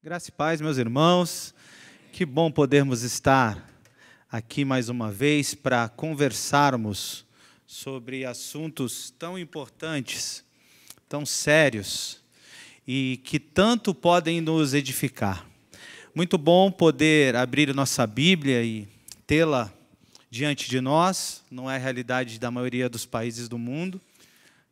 Graça e paz, meus irmãos. Que bom podermos estar aqui mais uma vez para conversarmos sobre assuntos tão importantes, tão sérios e que tanto podem nos edificar. Muito bom poder abrir nossa Bíblia e tê-la diante de nós, não é a realidade da maioria dos países do mundo.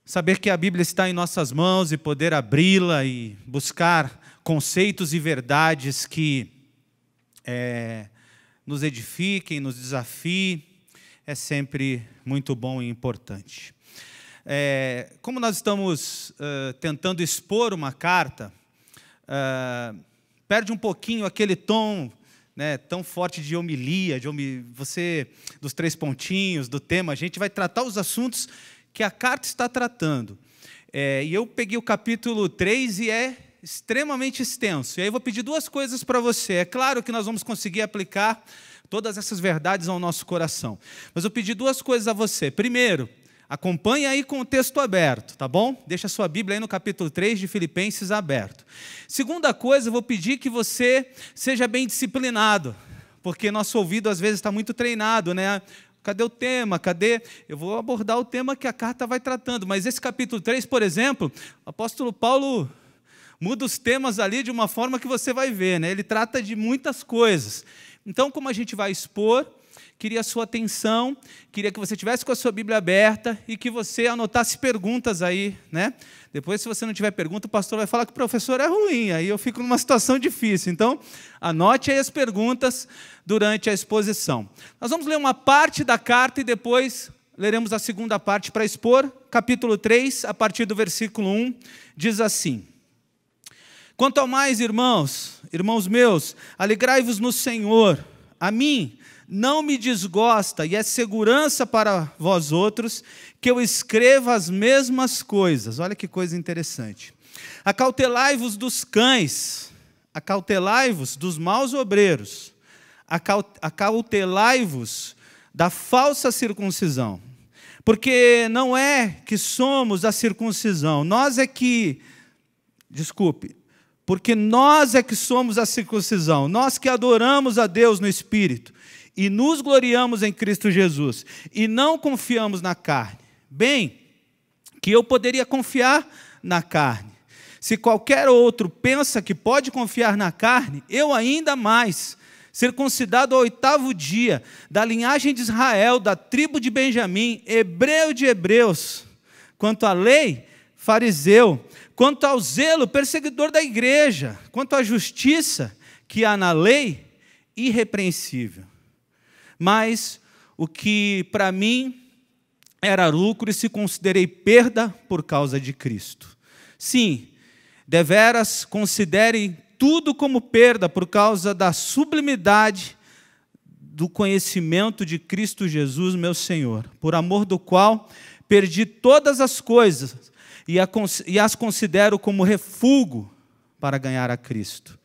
Saber que a Bíblia está em nossas mãos e poder abri-la e buscar conceitos e verdades que nos edifiquem, nos desafiem, é sempre muito bom e importante. Como nós estamos tentando expor uma carta, perde um pouquinho aquele tom, né, tão forte de homilia, dos 3 pontinhos, do tema. A gente vai tratar os assuntos que a carta está tratando. E eu peguei o capítulo 3 e é extremamente extenso. E aí eu vou pedir 2 coisas para você. É claro que nós vamos conseguir aplicar todas essas verdades ao nosso coração. Mas eu pedi 2 coisas a você. Primeiro, acompanhe aí com o texto aberto, tá bom? Deixa a sua Bíblia aí no capítulo 3 de Filipenses aberto. Segunda coisa, eu vou pedir que você seja bem disciplinado, porque nosso ouvido às vezes está muito treinado, né? Cadê o tema? Eu vou abordar o tema que a carta vai tratando, mas esse capítulo 3, por exemplo, o apóstolo Paulo muda os temas ali de uma forma que você vai ver, né? Ele trata de muitas coisas. Então, como a gente vai expor, queria a sua atenção, queria que você tivesse com a sua Bíblia aberta e que você anotasse perguntas aí, né? Depois, se você não tiver pergunta, o pastor vai falar que o professor é ruim, aí eu fico numa situação difícil. Então, anote aí as perguntas durante a exposição. Nós vamos ler uma parte da carta e depois leremos a segunda parte para expor. Capítulo 3, a partir do versículo 1, diz assim: Quanto ao mais, irmãos meus, alegrai-vos no Senhor. A mim não me desgosta e é segurança para vós outros que eu escreva as mesmas coisas. Olha que coisa interessante. Acautelai-vos dos cães, acautelai-vos dos maus obreiros, acautelai-vos da falsa circuncisão. Porque não é que somos a circuncisão, porque nós é que somos a circuncisão, nós que adoramos a Deus no Espírito e nos gloriamos em Cristo Jesus e não confiamos na carne. Bem, que eu poderia confiar na carne. Se qualquer outro pensa que pode confiar na carne, eu ainda mais, circuncidado ao 8º dia, da linhagem de Israel, da tribo de Benjamim, hebreu de hebreus, quanto à lei, fariseu, quanto ao zelo, perseguidor da igreja, quanto à justiça que há na lei, irrepreensível. Mas o que para mim era lucro e se considerei perda por causa de Cristo. Sim, deveras considerem tudo como perda por causa da sublimidade do conhecimento de Cristo Jesus, meu Senhor, por amor do qual perdi todas as coisas e as considero como refúgio para ganhar a Cristo.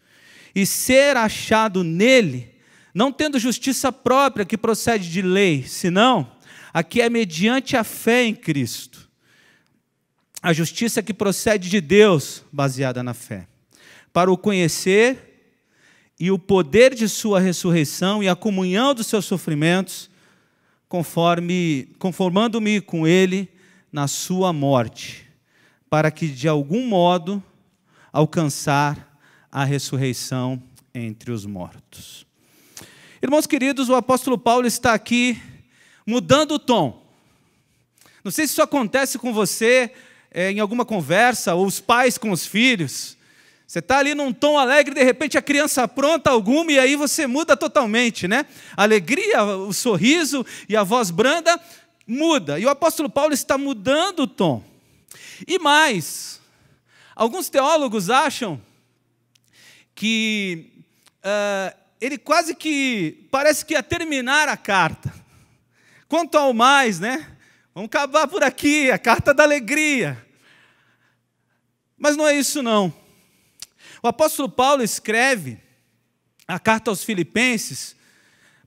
E ser achado nele, não tendo justiça própria que procede de lei, senão a que é mediante a fé em Cristo. A justiça que procede de Deus, baseada na fé. Para o conhecer e o poder de sua ressurreição e a comunhão dos seus sofrimentos, conformando-me com ele na sua morte, para que de algum modo alcançar a ressurreição entre os mortos. Irmãos queridos, o apóstolo Paulo está aqui mudando o tom. Não sei se isso acontece com você em alguma conversa, ou os pais com os filhos. Você está ali num tom alegre, de repente a criança apronta alguma e aí você muda totalmente, né? A alegria, o sorriso e a voz branda muda. E o apóstolo Paulo está mudando o tom. E mais, alguns teólogos acham que ele quase que parece que ia terminar a carta. Quanto ao mais, né? Vamos acabar por aqui, a carta da alegria. Mas não é isso não. O apóstolo Paulo escreve a carta aos Filipenses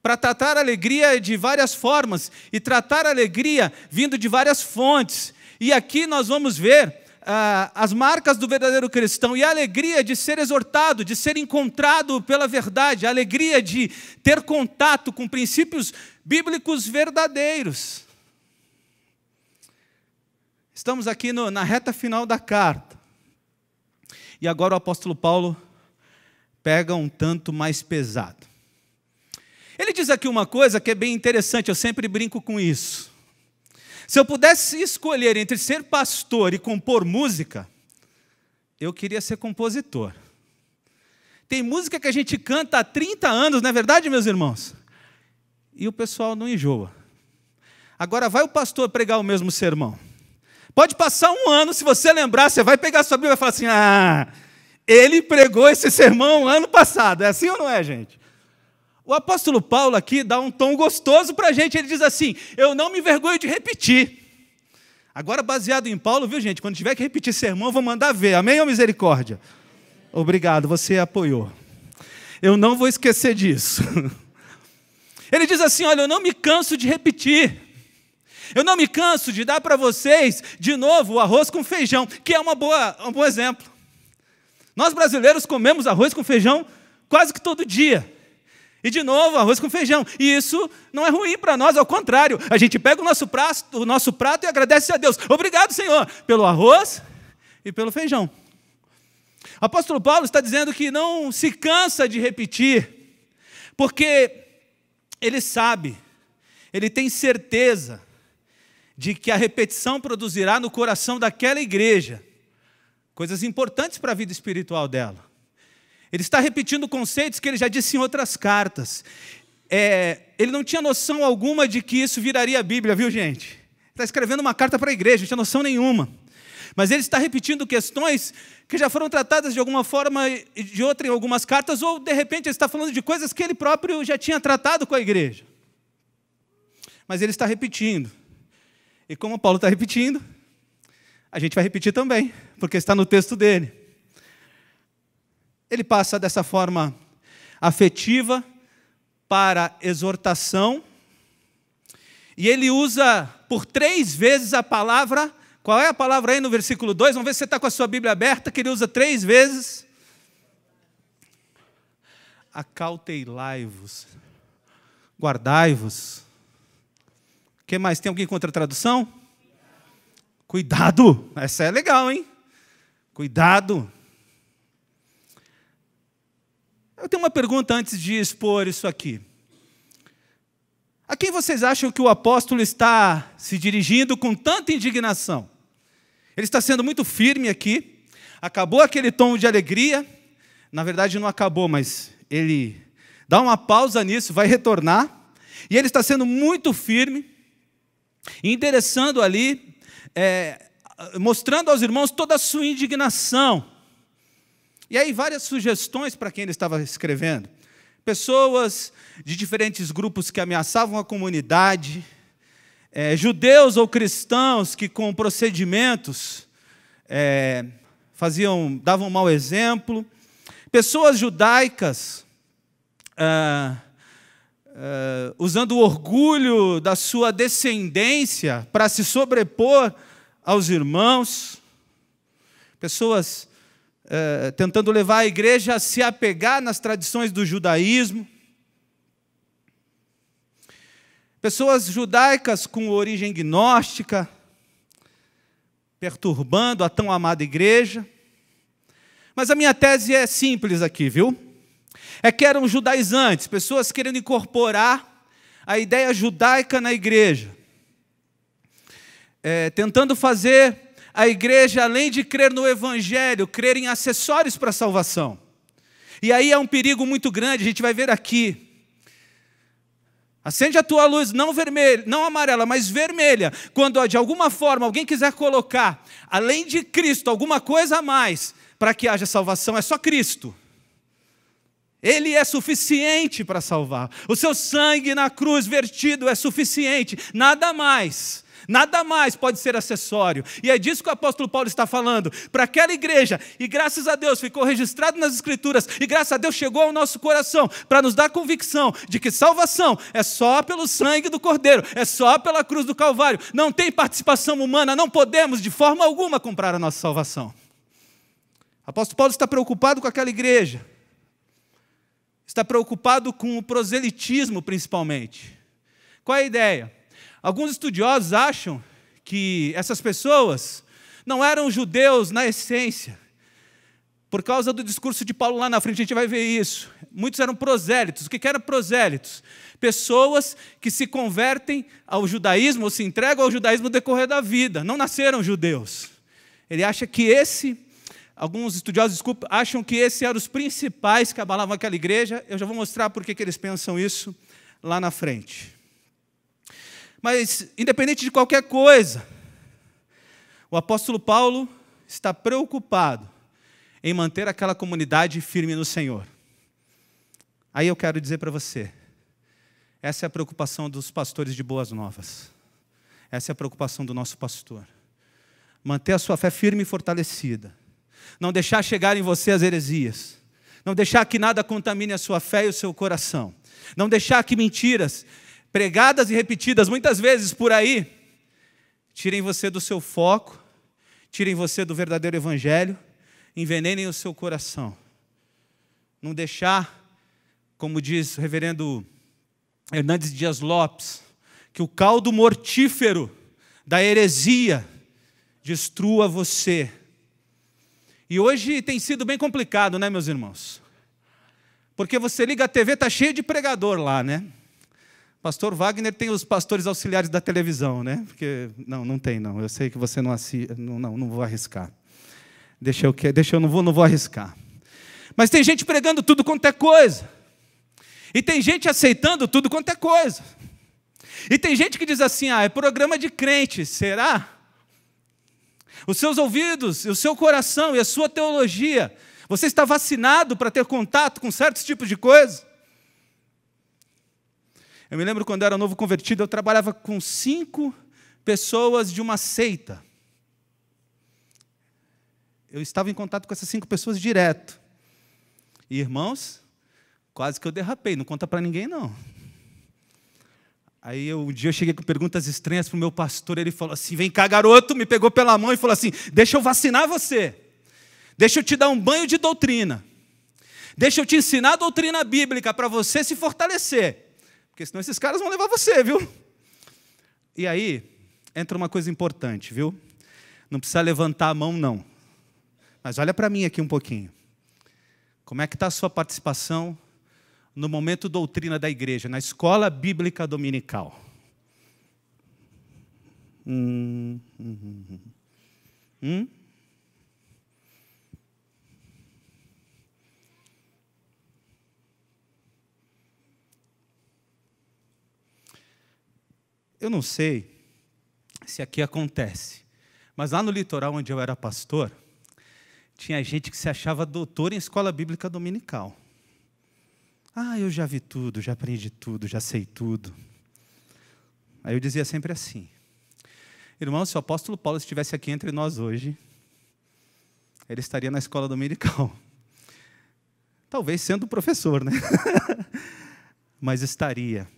para tratar a alegria de várias formas e tratar a alegria vindo de várias fontes. E aqui nós vamos ver as marcas do verdadeiro cristão e a alegria de ser exortado, de ser encontrado pela verdade, a alegria de ter contato com princípios bíblicos verdadeiros. Estamos aqui na reta final da carta. E agora o apóstolo Paulo pega um tanto mais pesado. Ele diz aqui uma coisa que é bem interessante, eu sempre brinco com isso. Se eu pudesse escolher entre ser pastor e compor música, eu queria ser compositor. Tem música que a gente canta há 30 anos, não é verdade, meus irmãos? E o pessoal não enjoa. Agora vai o pastor pregar o mesmo sermão. Pode passar um ano, se você lembrar, você vai pegar a sua Bíblia e vai falar assim, ele pregou esse sermão ano passado. É assim ou não é, gente? O apóstolo Paulo aqui dá um tom gostoso para a gente. Ele diz assim, eu não me envergonho de repetir. Agora, baseado em Paulo, viu, gente? Quando tiver que repetir sermão, eu vou mandar ver. Amém ou misericórdia? Obrigado, você apoiou. Eu não vou esquecer disso. Ele diz assim, olha, eu não me canso de repetir. Eu não me canso de dar para vocês, de novo, o arroz com feijão, que é um bom exemplo. Nós brasileiros comemos arroz com feijão quase que todo dia. E de novo, arroz com feijão. E isso não é ruim para nós, ao contrário. A gente pega o nosso prato e agradece a Deus. Obrigado, Senhor, pelo arroz e pelo feijão. O apóstolo Paulo está dizendo que não se cansa de repetir, porque ele sabe, ele tem certeza de que a repetição produzirá no coração daquela igreja coisas importantes para a vida espiritual dela. Ele está repetindo conceitos que ele já disse em outras cartas. Ele não tinha noção alguma de que isso viraria a Bíblia, viu, gente? Ele está escrevendo uma carta para a igreja, não tinha noção nenhuma. Mas ele está repetindo questões que já foram tratadas de alguma forma e de outra em algumas cartas, ou de repente ele está falando de coisas que ele próprio já tinha tratado com a igreja. Mas ele está repetindo. E como Paulo está repetindo, a gente vai repetir também, porque está no texto dele. Ele passa dessa forma afetiva para exortação, e ele usa por 3 vezes a palavra, qual é a palavra aí no versículo 2? Vamos ver se você está com a sua Bíblia aberta, que ele usa 3 vezes. Acautelai-vos, guardai-vos. O que mais? Tem alguém com outra tradução? Cuidado, essa é legal, hein? Cuidado. Eu tenho uma pergunta antes de expor isso aqui. A quem vocês acham que o apóstolo está se dirigindo com tanta indignação? Ele está sendo muito firme aqui. Acabou aquele tom de alegria. Na verdade, não acabou, mas ele dá uma pausa nisso, vai retornar. E ele está sendo muito firme, endereçando ali, mostrando aos irmãos toda a sua indignação. E aí várias sugestões para quem ele estava escrevendo. Pessoas de diferentes grupos que ameaçavam a comunidade, judeus ou cristãos que com procedimentos davam mau exemplo, pessoas judaicas usando o orgulho da sua descendência para se sobrepor aos irmãos, pessoas tentando levar a igreja a se apegar nas tradições do judaísmo, pessoas judaicas com origem gnóstica, perturbando a tão amada igreja. Mas a minha tese é simples aqui, viu? É que eram judaizantes, pessoas querendo incorporar a ideia judaica na igreja, tentando fazer a igreja, além de crer no evangelho, crer em acessórios para a salvação. E aí é um perigo muito grande, a gente vai ver aqui. Acende a tua luz, não vermelha, não amarela, mas vermelha, quando de alguma forma alguém quiser colocar, além de Cristo, alguma coisa a mais, para que haja salvação, é só Cristo. Ele é suficiente para salvar. O seu sangue na cruz vertido é suficiente, nada mais. Nada mais pode ser acessório. E é disso que o apóstolo Paulo está falando. Para aquela igreja, e graças a Deus ficou registrado nas Escrituras, e graças a Deus chegou ao nosso coração, para nos dar convicção de que salvação é só pelo sangue do Cordeiro, é só pela cruz do Calvário. Não tem participação humana, não podemos de forma alguma comprar a nossa salvação. O apóstolo Paulo está preocupado com aquela igreja. Está preocupado com o proselitismo, principalmente. Qual é a ideia? Alguns estudiosos acham que essas pessoas não eram judeus na essência. Por causa do discurso de Paulo lá na frente, a gente vai ver isso. Muitos eram prosélitos. O que eram prosélitos? Pessoas que se convertem ao judaísmo, ou se entregam ao judaísmo no decorrer da vida. Não nasceram judeus. Ele acha que alguns estudiosos, acham que esses eram os principais que abalavam aquela igreja. Eu já vou mostrar por que eles pensam isso lá na frente. Mas, independente de qualquer coisa, o apóstolo Paulo está preocupado em manter aquela comunidade firme no Senhor. Aí eu quero dizer para você, essa é a preocupação dos pastores de Boas Novas. Essa é a preocupação do nosso pastor. Manter a sua fé firme e fortalecida. Não deixar chegar em você as heresias. Não deixar que nada contamine a sua fé e o seu coração. Não deixar que mentiras pregadas e repetidas muitas vezes por aí, tirem você do seu foco, tirem você do verdadeiro evangelho, envenenem o seu coração. Não deixar, como diz o reverendo Hernandes Dias Lopes, que o caldo mortífero da heresia destrua você. E hoje tem sido bem complicado, né, meus irmãos? Porque você liga a TV, está cheio de pregador lá, né? Pastor Wagner tem os pastores auxiliares da televisão, né? Porque não tem, não. Eu sei que você não assiste, não vou arriscar. Não vou arriscar. Mas tem gente pregando tudo quanto é coisa. E tem gente aceitando tudo quanto é coisa. E tem gente que diz assim: é programa de crente, será? Os seus ouvidos, o seu coração e a sua teologia, você está vacinado para ter contato com certos tipos de coisa? Eu me lembro quando eu era novo convertido, eu trabalhava com 5 pessoas de uma seita. Eu estava em contato com essas 5 pessoas direto. E, irmãos, quase que eu derrapei, não conta para ninguém, não. Aí um dia eu cheguei com perguntas estranhas para o meu pastor, ele falou assim: vem cá, garoto, me pegou pela mão e falou assim: deixa eu vacinar você, deixa eu te dar um banho de doutrina, deixa eu te ensinar a doutrina bíblica para você se fortalecer. Porque senão esses caras vão levar você, viu? E aí, entra uma coisa importante, viu? Não precisa levantar a mão, não. Mas olha para mim aqui um pouquinho. Como é que está a sua participação no momento doutrina da igreja, na escola bíblica dominical? Eu não sei se aqui acontece, mas lá no litoral onde eu era pastor, tinha gente que se achava doutor em escola bíblica dominical. Eu já vi tudo, já aprendi tudo, já sei tudo. Aí eu dizia sempre assim: irmão, se o apóstolo Paulo estivesse aqui entre nós hoje, ele estaria na escola dominical. Talvez sendo professor, né? Mas estaria.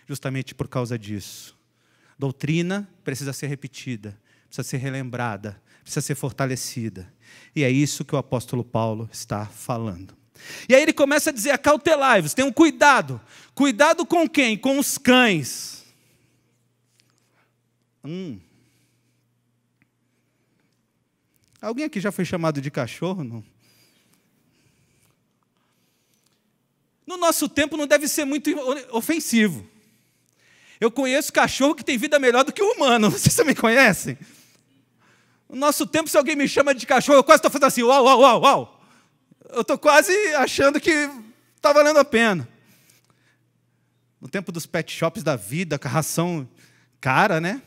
Justamente por causa disso. Doutrina precisa ser repetida, precisa ser relembrada, precisa ser fortalecida. E é isso que o apóstolo Paulo está falando. E aí ele começa a dizer: acautelai-vos, tenham cuidado. Cuidado com quem? Com os cães. Alguém aqui já foi chamado de cachorro? Não? No nosso tempo não deve ser muito ofensivo. Eu conheço cachorro que tem vida melhor do que o humano. Vocês também conhecem? No nosso tempo, se alguém me chama de cachorro, eu quase estou fazendo assim: uau, uau, uau, uau. Eu estou quase achando que está valendo a pena. No tempo dos pet shops da vida, com a ração cara, né?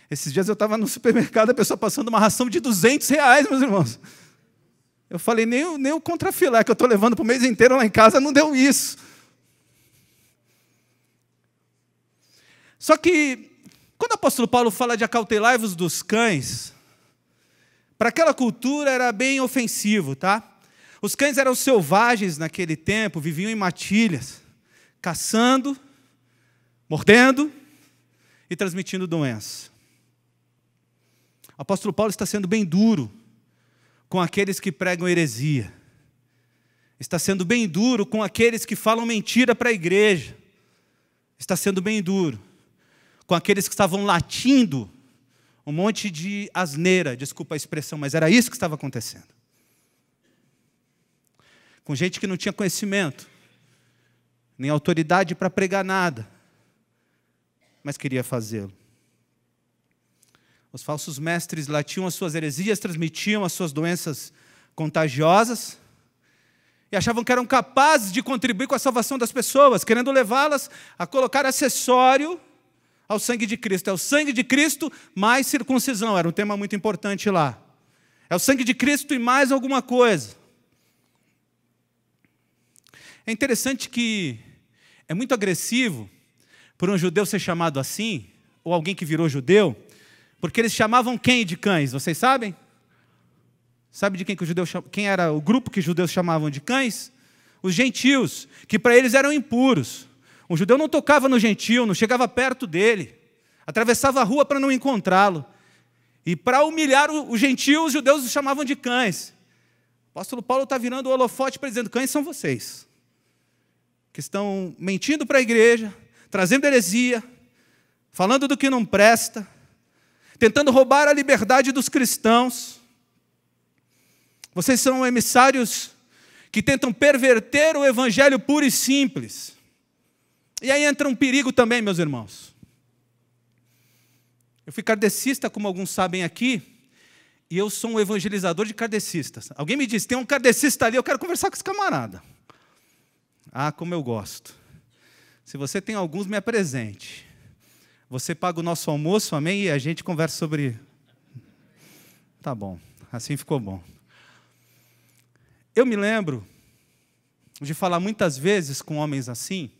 Esses dias eu estava no supermercado, a pessoa passando uma ração de R$200, meus irmãos. Eu falei: nem o contrafilé que eu estou levando para o mês inteiro lá em casa não deu isso. Só que Quando o apóstolo Paulo fala de acautelai-vos dos cães, para aquela cultura era bem ofensivo, tá? Os cães eram selvagens naquele tempo, viviam em matilhas, caçando, mordendo e transmitindo doença. O apóstolo Paulo está sendo bem duro com aqueles que pregam heresia. Está sendo bem duro com aqueles que falam mentira para a igreja. Está sendo bem duro com aqueles que estavam latindo um monte de asneira, desculpa a expressão, mas era isso que estava acontecendo. Com gente que não tinha conhecimento, nem autoridade para pregar nada, mas queria fazê-lo. Os falsos mestres latiam as suas heresias, transmitiam as suas doenças contagiosas e achavam que eram capazes de contribuir com a salvação das pessoas, querendo levá-las a colocar acessório ao sangue de Cristo. É o sangue de Cristo mais circuncisão, era um tema muito importante lá. É o sangue de Cristo e mais alguma coisa. É interessante que é muito agressivo por um judeu ser chamado assim, ou alguém que virou judeu, porque eles chamavam quem de cães? Vocês sabem? Sabe de quem que os judeus chamavam? Quem era o grupo que os judeus chamavam de cães? Os gentios, que para eles eram impuros. Um judeu não tocava no gentio, não chegava perto dele, atravessava a rua para não encontrá-lo. E para humilhar o gentio, os judeus os chamavam de cães. O apóstolo Paulo está virando o holofote para dizendo: cães são vocês, que estão mentindo para a igreja, trazendo heresia, falando do que não presta, tentando roubar a liberdade dos cristãos. Vocês são emissários que tentam perverter o evangelho puro e simples. E aí entra um perigo também, meus irmãos. Eu fui kardecista, como alguns sabem aqui, e eu sou um evangelizador de kardecistas. Alguém me disse: tem um kardecista ali, eu quero conversar com esse camarada. Ah, como eu gosto. Se você tem alguns, me apresente. Você paga o nosso almoço, amém? E a gente conversa sobre... Tá bom, assim ficou bom. Eu me lembro de falar muitas vezes com homens assim,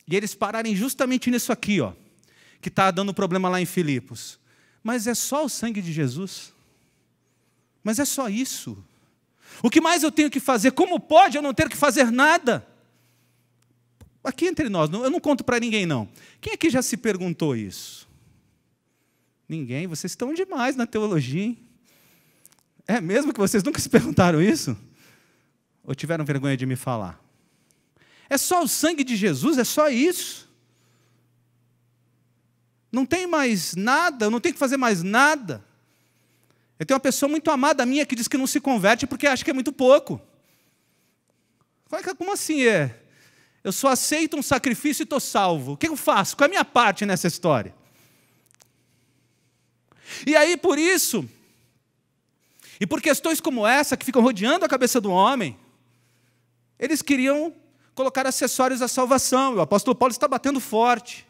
e eles pararem justamente nisso aqui, ó, que está dando problema lá em Filipos. Mas é só o sangue de Jesus? Mas é só isso? O que mais eu tenho que fazer? Como pode eu não ter que fazer nada? Aqui entre nós, eu não conto para ninguém não. Quem aqui já se perguntou isso? Ninguém? Vocês estão demais na teologia, hein? É mesmo que vocês nunca se perguntaram isso? Ou tiveram vergonha de me falar? É só o sangue de Jesus? É só isso? Não tem mais nada? Eu não tenho que fazer mais nada? Eu tenho uma pessoa muito amada minha que diz que não se converte porque acha que é muito pouco. Como assim é? Eu só aceito um sacrifício e estou salvo. O que eu faço? Qual é a minha parte nessa história? E aí, por isso, e por questões como essa, que ficam rodeando a cabeça do homem, eles queriam colocar acessórios à salvação. O apóstolo Paulo está batendo forte.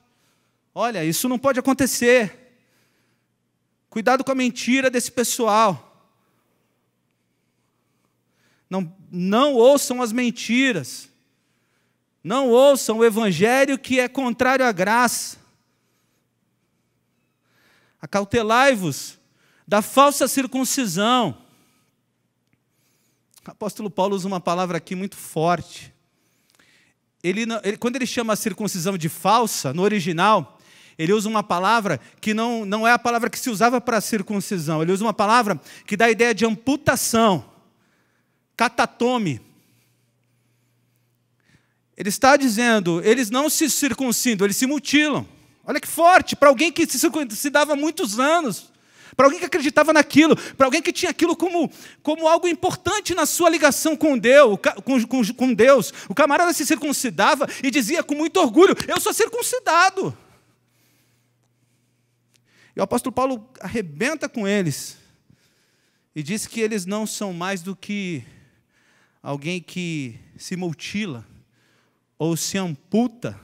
Olha, isso não pode acontecer. Cuidado com a mentira desse pessoal. Não ouçam as mentiras. Não ouçam o evangelho que é contrário à graça. Acautelai-vos da falsa circuncisão. O apóstolo Paulo usa uma palavra aqui muito forte. Quando ele chama a circuncisão de falsa, no original, ele usa uma palavra que não é a palavra que se usava para a circuncisão. Ele usa uma palavra que dá a ideia de amputação, catatome. Ele está dizendo, eles não se circuncidam, eles se mutilam. Olha que forte, para alguém que se circuncidava há muitos anos, para alguém que acreditava naquilo, para alguém que tinha aquilo como algo importante na sua ligação com Deus, com Deus. O camarada se circuncidava e dizia com muito orgulho: eu sou circuncidado. E o apóstolo Paulo arrebenta com eles e diz que eles não são mais do que alguém que se mutila ou se amputa,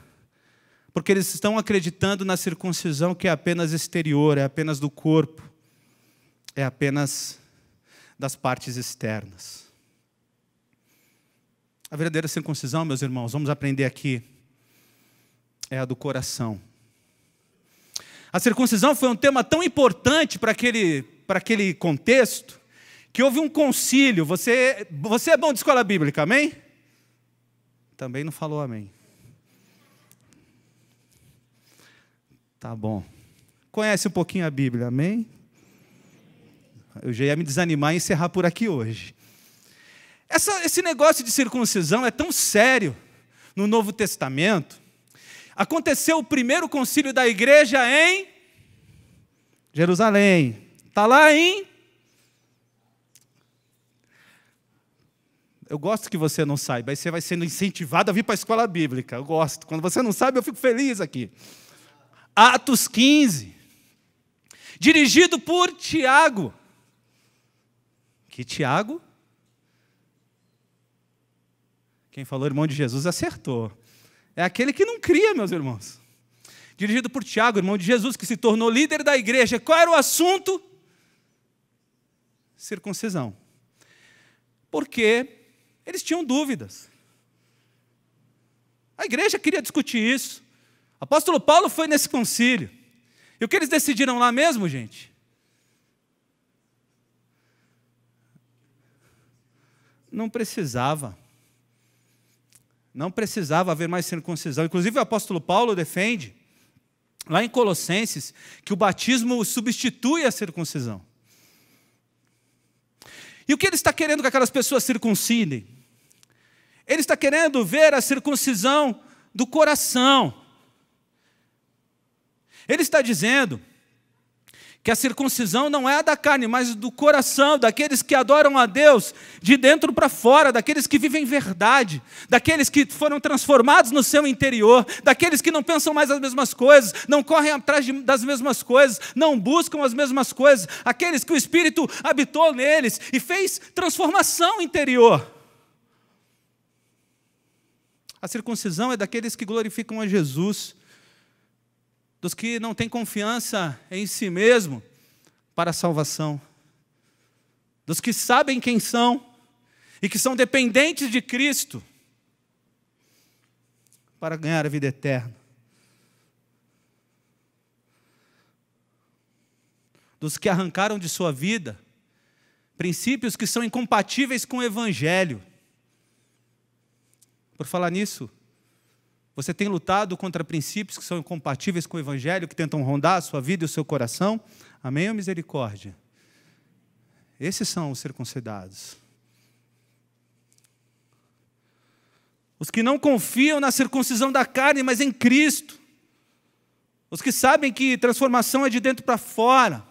porque eles estão acreditando na circuncisão que é apenas exterior, é apenas do corpo, é apenas das partes externas. A verdadeira circuncisão, meus irmãos, vamos aprender aqui, é a do coração. A circuncisão foi um tema tão importante para aquele contexto, que houve um concílio. Você é bom de escola bíblica, amém? Também não falou amém. Tá bom. Conhece um pouquinho a Bíblia, amém? Eu já ia me desanimar e encerrar por aqui hoje. Esse negócio de circuncisão é tão sério no Novo Testamento. Aconteceu o primeiro concílio da igreja em Jerusalém. Está lá em... Eu gosto que você não saiba, aí você vai sendo incentivado a vir para a escola bíblica. Eu gosto. Quando você não sabe, eu fico feliz aqui. Atos 15. Dirigido por Tiago. Que Tiago? Quem falou irmão de Jesus acertou. É aquele que não cria, meus irmãos. Dirigido por Tiago, irmão de Jesus, que se tornou líder da igreja. Qual era o assunto? Circuncisão. Porque eles tinham dúvidas. A igreja queria discutir isso. O apóstolo Paulo foi nesse concílio. E o que eles decidiram lá mesmo, gente? Não precisava. Não precisava haver mais circuncisão. Inclusive o apóstolo Paulo defende, lá em Colossenses, que o batismo substitui a circuncisão. E o que ele está querendo que aquelas pessoas circuncidem? Ele está querendo ver a circuncisão do coração. Ele está dizendo que a circuncisão não é a da carne, mas do coração, daqueles que adoram a Deus de dentro para fora, daqueles que vivem verdade, daqueles que foram transformados no seu interior, daqueles que não pensam mais as mesmas coisas, não correm atrás das mesmas coisas, não buscam as mesmas coisas, aqueles que o Espírito habitou neles e fez transformação interior. A circuncisão é daqueles que glorificam a Jesus, dos que não têm confiança em si mesmo para a salvação, dos que sabem quem são e que são dependentes de Cristo para ganhar a vida eterna, dos que arrancaram de sua vida princípios que são incompatíveis com o Evangelho. Por falar nisso, você tem lutado contra princípios que são incompatíveis com o Evangelho, que tentam rondar a sua vida e o seu coração? Amém ou misericórdia? Esses são os circuncidados. Os que não confiam na circuncisão da carne, mas em Cristo. Os que sabem que transformação é de dentro para fora.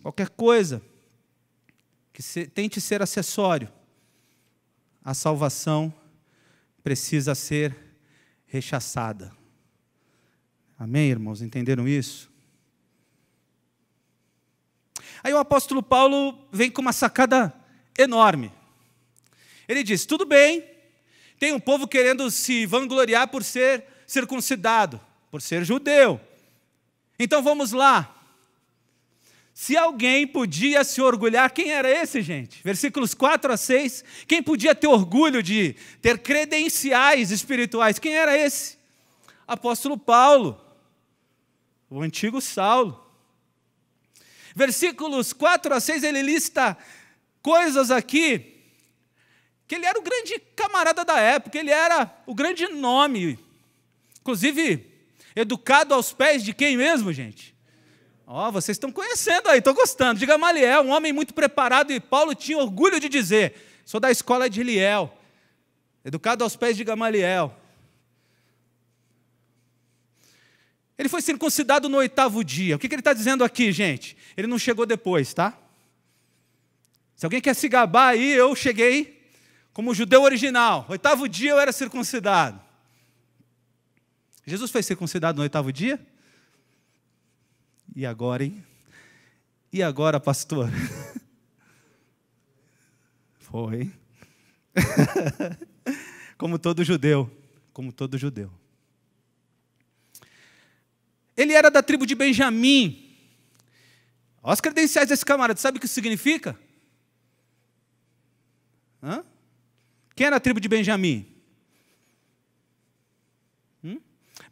Qualquer coisa que tente ser acessório, a salvação precisa ser rechaçada. Amém, irmãos? Entenderam isso? Aí o apóstolo Paulo vem com uma sacada enorme. Ele diz, tudo bem, tem um povo querendo se vangloriar por ser circuncidado, por ser judeu. Então vamos lá. Se alguém podia se orgulhar, quem era esse, gente? Versículos 4 a 6. Quem podia ter orgulho de ter credenciais espirituais? Quem era esse? Apóstolo Paulo, o antigo Saulo. Versículos 4 a 6, ele lista coisas aqui, que ele era o grande camarada da época, ele era o grande nome. Inclusive, educado aos pés de quem mesmo, gente? Vocês estão conhecendo aí, estou gostando. De Gamaliel, um homem muito preparado, e Paulo tinha orgulho de dizer, sou da escola de Eliel, educado aos pés de Gamaliel. Ele foi circuncidado no 8º dia. O que ele está dizendo aqui, gente? Ele não chegou depois, tá? Se alguém quer se gabar aí, eu cheguei como judeu original. 8º dia eu era circuncidado. Jesus foi circuncidado no 8º dia? E agora, hein? E agora, pastor? Foi. Como todo judeu. Como todo judeu. Ele era da tribo de Benjamim. Olha as credenciais desse camarada. Sabe o que isso significa? Quem era a tribo de Benjamim?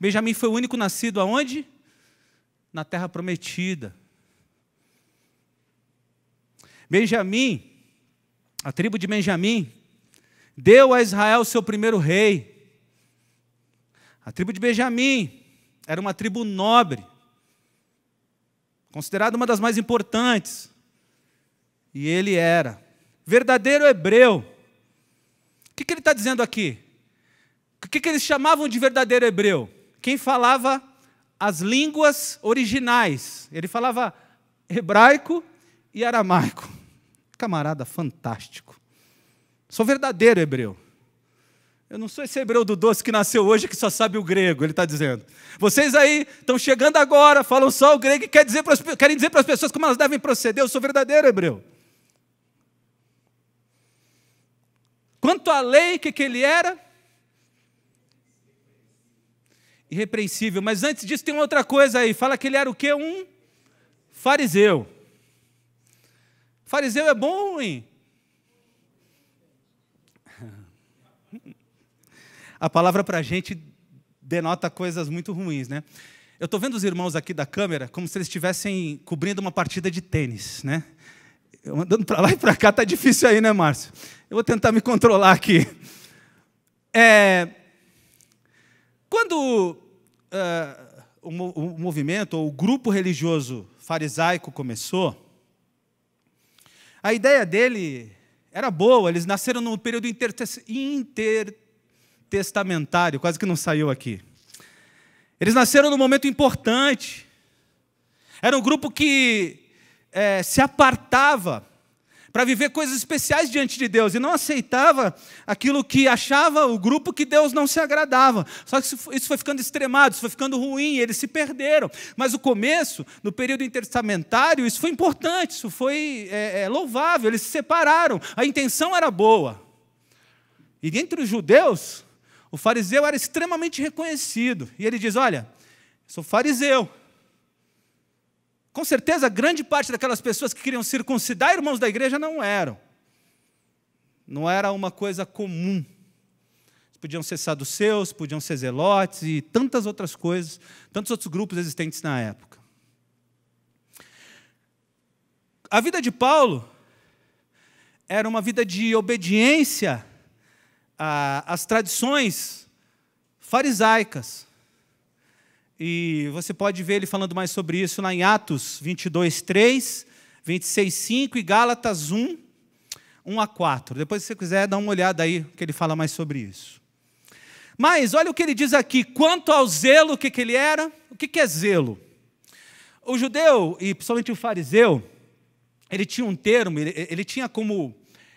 Benjamim foi o único nascido aonde? Na terra prometida. Benjamim, a tribo de Benjamim, deu a Israel o seu primeiro rei. A tribo de Benjamim era uma tribo nobre, considerada uma das mais importantes. E ele era verdadeiro hebreu. O que ele está dizendo aqui? O que eles chamavam de verdadeiro hebreu? Quem falava as línguas originais. Ele falava hebraico e aramaico. Camarada fantástico. Sou verdadeiro hebreu. Eu não sou esse hebreu do doce que nasceu hoje que só sabe o grego, ele está dizendo. Vocês aí estão chegando agora, falam só o grego e querem dizer para as pessoas como elas devem proceder. Eu sou verdadeiro hebreu. Quanto à lei, o que ele era? Irrepreensível. Mas antes disso tem outra coisa aí. Fala que ele era o quê? Um fariseu. Fariseu é bom ou ruim? A palavra para a gente denota coisas muito ruins, né? Eu estou vendo os irmãos aqui da câmera como se eles estivessem cobrindo uma partida de tênis, né? Eu andando para lá e para cá, está difícil aí, né, Márcio? Eu vou tentar me controlar aqui. Quando o movimento, ou o grupo religioso farisaico começou, a ideia dele era boa, eles nasceram no período intertestamentário, quase que não saiu aqui. Eles nasceram num momento importante. Era um grupo que se apartava para viver coisas especiais diante de Deus e não aceitava aquilo que achava o grupo que Deus não se agradava. Só que isso foi ficando extremado, isso foi ficando ruim, eles se perderam. Mas o começo, no período intertestamentário, isso foi importante, isso foi louvável, eles se separaram, a intenção era boa. E entre os judeus, o fariseu era extremamente reconhecido. E ele diz, olha, sou fariseu. Com certeza, grande parte daquelas pessoas que queriam circuncidar irmãos da igreja não eram. Não era uma coisa comum. Podiam ser saduceus, podiam ser zelotes e tantas outras coisas, tantos outros grupos existentes na época. A vida de Paulo era uma vida de obediência às tradições farisaicas. E você pode ver ele falando mais sobre isso lá em Atos 22, 3, 26, 5 e Gálatas 1, 1 a 4. Depois, se você quiser, dá uma olhada aí, que ele fala mais sobre isso. Mas, olha o que ele diz aqui. Quanto ao zelo, o que ele era? O que é zelo? O judeu, e principalmente o fariseu, ele tinha um termo, ele tinha como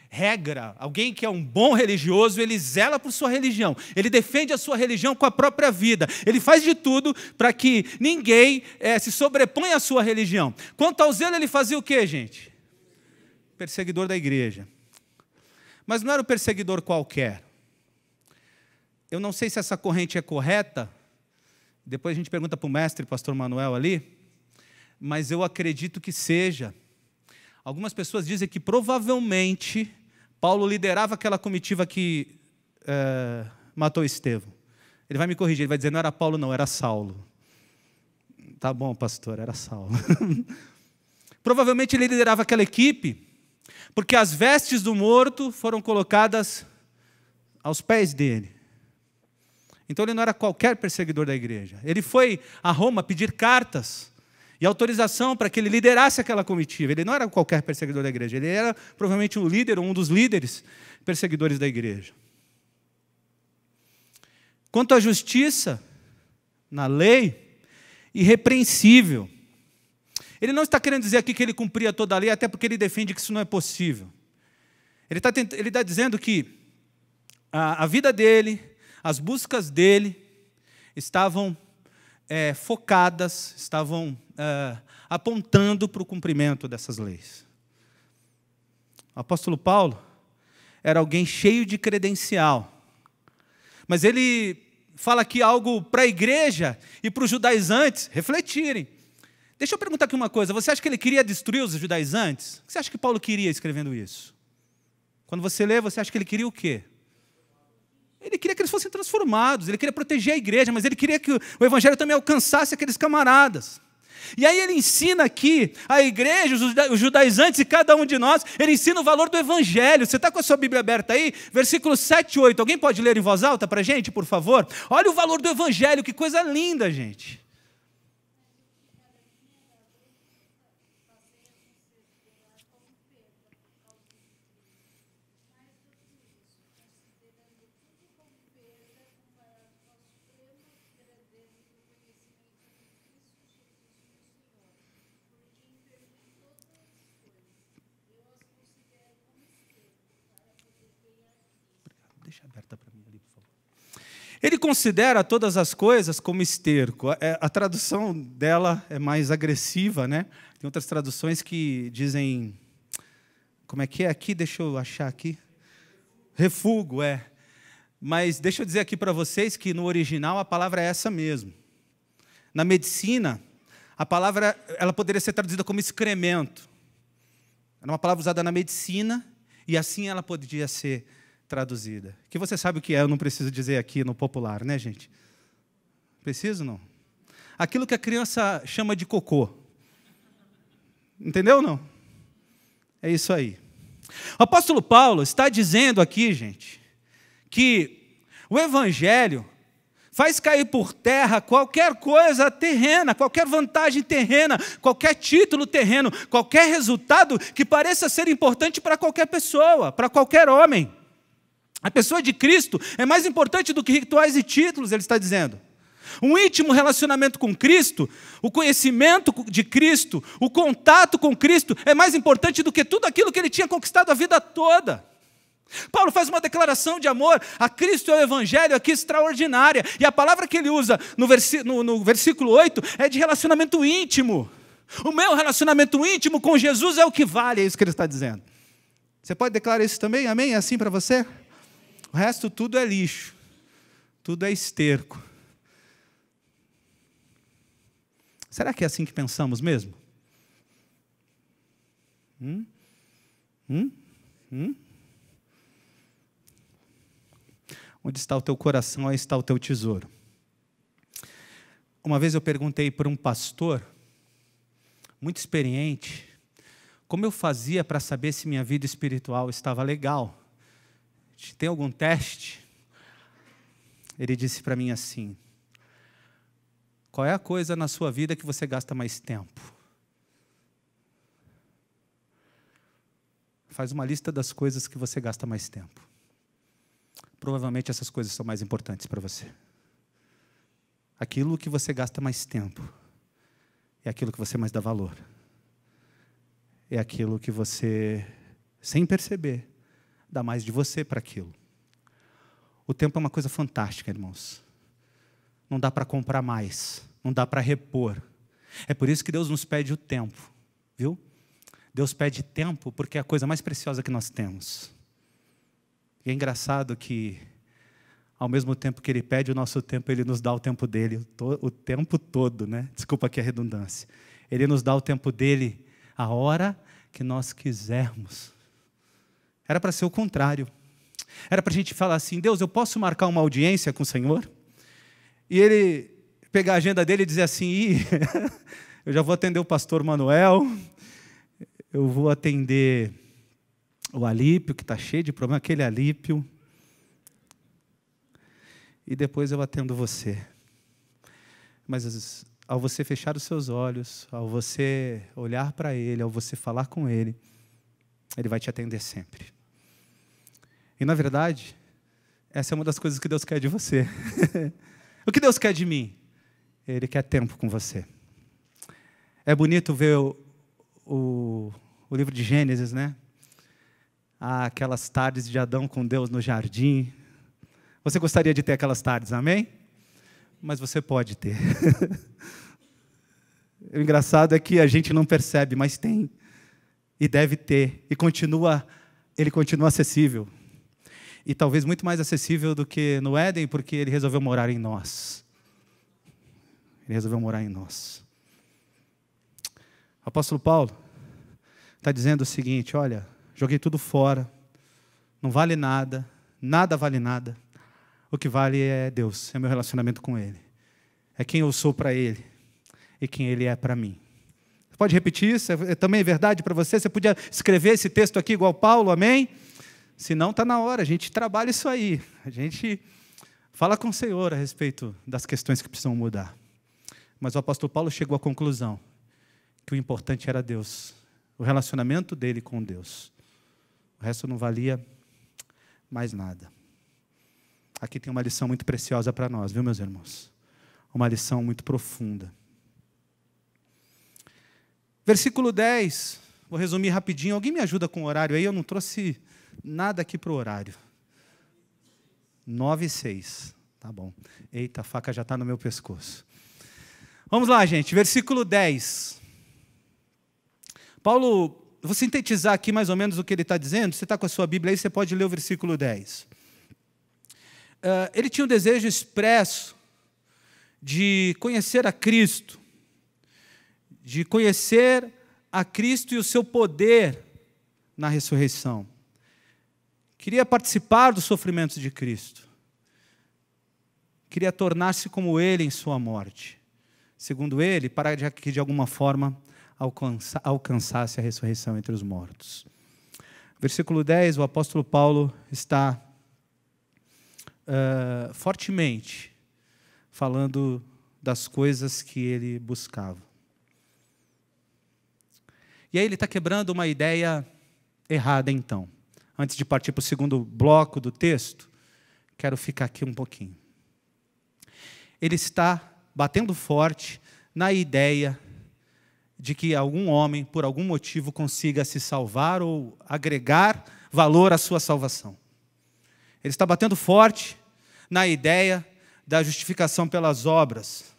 regra, alguém que é um bom religioso, ele zela por sua religião, ele defende a sua religião com a própria vida, ele faz de tudo para que ninguém se sobreponha à sua religião. Quanto ao zelo, ele fazia o quê, gente? Perseguidor da igreja. Mas não era um perseguidor qualquer. Eu não sei se essa corrente é correta, depois a gente pergunta para o mestre, pastor Manuel ali, mas eu acredito que seja. Algumas pessoas dizem que provavelmente Paulo liderava aquela comitiva que matou Estevão. Ele vai me corrigir, ele vai dizer, não era Paulo não, era Saulo. Tá bom, pastor, era Saulo. Provavelmente ele liderava aquela equipe, porque as vestes do morto foram colocadas aos pés dele. Então ele não era qualquer perseguidor da igreja. Ele foi a Roma pedir cartas e autorização para que ele liderasse aquela comitiva. Ele não era qualquer perseguidor da igreja, ele era provavelmente um líder, ou um dos líderes perseguidores da igreja. Quanto à justiça, na lei, irrepreensível. Ele não está querendo dizer aqui que ele cumpria toda a lei, até porque ele defende que isso não é possível. Ele está dizendo que a vida dele, as buscas dele, estavam focadas, estavam apontando para o cumprimento dessas leis. O apóstolo Paulo era alguém cheio de credencial, mas ele fala aqui algo para a igreja e para os judaizantes refletirem. Deixa eu perguntar aqui uma coisa, você acha que ele queria destruir os judaizantes? O que você acha que Paulo queria escrevendo isso? Quando você lê, você acha que ele queria o quê? Ele queria que eles fossem transformados, ele queria proteger a igreja, mas ele queria que o evangelho também alcançasse aqueles camaradas. E aí ele ensina aqui a igreja, os judaizantes e cada um de nós, ele ensina o valor do evangelho. Você está com a sua Bíblia aberta aí? Versículos 7 e 8. Alguém pode ler em voz alta para a gente, por favor? Olha o valor do evangelho, que coisa linda, gente. Deixa aberta para mim ali, por favor. Ele considera todas as coisas como esterco. A tradução dela é mais agressiva, né? Tem outras traduções que dizem... Como é que é aqui? Deixa eu achar aqui. Refúgio, é. Mas deixa eu dizer aqui para vocês que no original a palavra é essa mesmo. Na medicina, a palavra ela poderia ser traduzida como excremento. Era uma palavra usada na medicina e assim ela podia ser traduzida. Que você sabe o que é, eu não preciso dizer aqui no popular, né, gente? Preciso, não? Aquilo que a criança chama de cocô. Entendeu ou não? É isso aí. O apóstolo Paulo está dizendo aqui, gente, que o evangelho faz cair por terra qualquer coisa terrena, qualquer vantagem terrena, qualquer título terreno, qualquer resultado que pareça ser importante para qualquer pessoa, para qualquer homem. A pessoa de Cristo é mais importante do que rituais e títulos, ele está dizendo. Um íntimo relacionamento com Cristo, o conhecimento de Cristo, o contato com Cristo é mais importante do que tudo aquilo que ele tinha conquistado a vida toda. Paulo faz uma declaração de amor a Cristo e ao Evangelho aqui extraordinária. E a palavra que ele usa no versículo 8 é de relacionamento íntimo. O meu relacionamento íntimo com Jesus é o que vale, é isso que ele está dizendo. Você pode declarar isso também? Amém? É assim para você? O resto tudo é lixo, tudo é esterco. Será que é assim que pensamos mesmo? Onde está o teu coração, aí está o teu tesouro. Uma vez eu perguntei para um pastor, muito experiente, como eu fazia para saber se minha vida espiritual estava legal. Tem algum teste? Ele disse para mim assim: qual é a coisa na sua vida que você gasta mais tempo? Faz uma lista das coisas que você gasta mais tempo. Provavelmente essas coisas são mais importantes para você. Aquilo que você gasta mais tempo é aquilo que você mais dá valor. É aquilo que você, sem perceber, dá mais de você para aquilo. O tempo é uma coisa fantástica, irmãos. Não dá para comprar mais, não dá para repor. É por isso que Deus nos pede o tempo, viu? Deus pede tempo porque é a coisa mais preciosa que nós temos. E é engraçado que, ao mesmo tempo que Ele pede o nosso tempo, Ele nos dá o tempo dEle, o tempo todo, né? Desculpa aqui a redundância. Ele nos dá o tempo dEle a hora que nós quisermos. Era para ser o contrário. Era para a gente falar assim: Deus, eu posso marcar uma audiência com o Senhor? E Ele pegar a agenda dele e dizer assim: eu já vou atender o pastor Manuel, eu vou atender o Alípio, que está cheio de problema, aquele Alípio, e depois eu atendo você. Mas ao você fechar os seus olhos, ao você olhar para Ele, ao você falar com Ele, Ele vai te atender sempre. E, na verdade, essa é uma das coisas que Deus quer de você. O que Deus quer de mim? Ele quer tempo com você. É bonito ver o livro de Gênesis, né? Aquelas tardes de Adão com Deus no jardim. Você gostaria de ter aquelas tardes, amém? Mas você pode ter. O engraçado é que a gente não percebe, mas tem. E deve ter. E ele continua acessível. E talvez muito mais acessível do que no Éden, porque Ele resolveu morar em nós. Ele resolveu morar em nós. O apóstolo Paulo está dizendo o seguinte: olha, joguei tudo fora, não vale nada, nada vale nada. O que vale é Deus, é meu relacionamento com Ele. É quem eu sou para Ele e quem Ele é para mim. Você pode repetir isso? É também verdade para você? Você podia escrever esse texto aqui igual Paulo, amém? Se não, está na hora, a gente trabalha isso aí. A gente fala com o Senhor a respeito das questões que precisam mudar. Mas o apóstolo Paulo chegou à conclusão que o importante era Deus, o relacionamento dele com Deus. O resto não valia mais nada. Aqui tem uma lição muito preciosa para nós, viu, meus irmãos? Uma lição muito profunda. Versículo 10, vou resumir rapidinho. Alguém me ajuda com o horário aí? Eu não trouxe nada aqui para o horário. 9:06. Tá bom. Eita, a faca já está no meu pescoço. Vamos lá, gente. Versículo 10. Paulo, vou sintetizar aqui mais ou menos o que ele está dizendo. Você está com a sua Bíblia aí, você pode ler o versículo 10. Ele tinha um desejo expresso de conhecer a Cristo, de conhecer a Cristo e o seu poder na ressurreição. Queria participar dos sofrimentos de Cristo. Queria tornar-se como Ele em sua morte. Segundo ele, para que de alguma forma alcançasse a ressurreição entre os mortos. Versículo 10, o apóstolo Paulo está fortemente falando das coisas que ele buscava. E aí ele está quebrando uma ideia errada, então. Antes de partir para o segundo bloco do texto, quero ficar aqui um pouquinho. Ele está batendo forte na ideia de que algum homem, por algum motivo, consiga se salvar ou agregar valor à sua salvação. Ele está batendo forte na ideia da justificação pelas obras.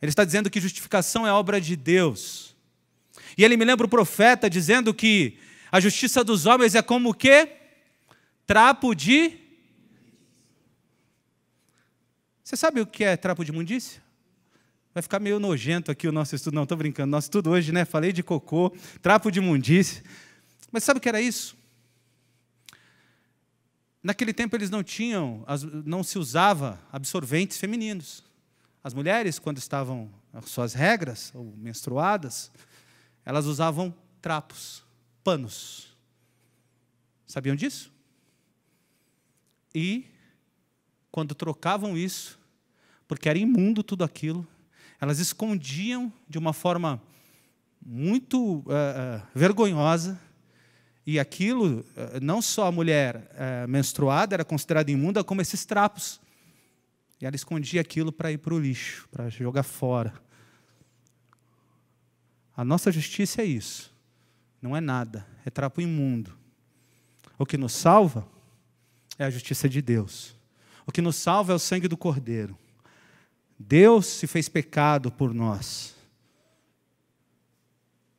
Ele está dizendo que justificação é obra de Deus. E ele me lembra o profeta dizendo que a justiça dos homens é como o quê? Trapo de... Você sabe o que é trapo de imundícia? Vai ficar meio nojento aqui o nosso estudo. Não, estou brincando. Nosso estudo hoje, né? Falei de cocô, trapo de imundícia. Mas sabe o que era isso? Naquele tempo eles não se usava absorventes femininos. As mulheres, quando estavam às suas regras, ou menstruadas, elas usavam trapos, panos. Sabiam disso? E, quando trocavam isso, porque era imundo tudo aquilo, elas escondiam de uma forma muito vergonhosa, e aquilo, não só a mulher menstruada era considerada imunda, como esses trapos. E ela escondia aquilo para ir para o lixo, para jogar fora. A nossa justiça é isso. Não é nada, é trapo imundo. O que nos salva é a justiça de Deus. O que nos salva é o sangue do Cordeiro. Deus se fez pecado por nós.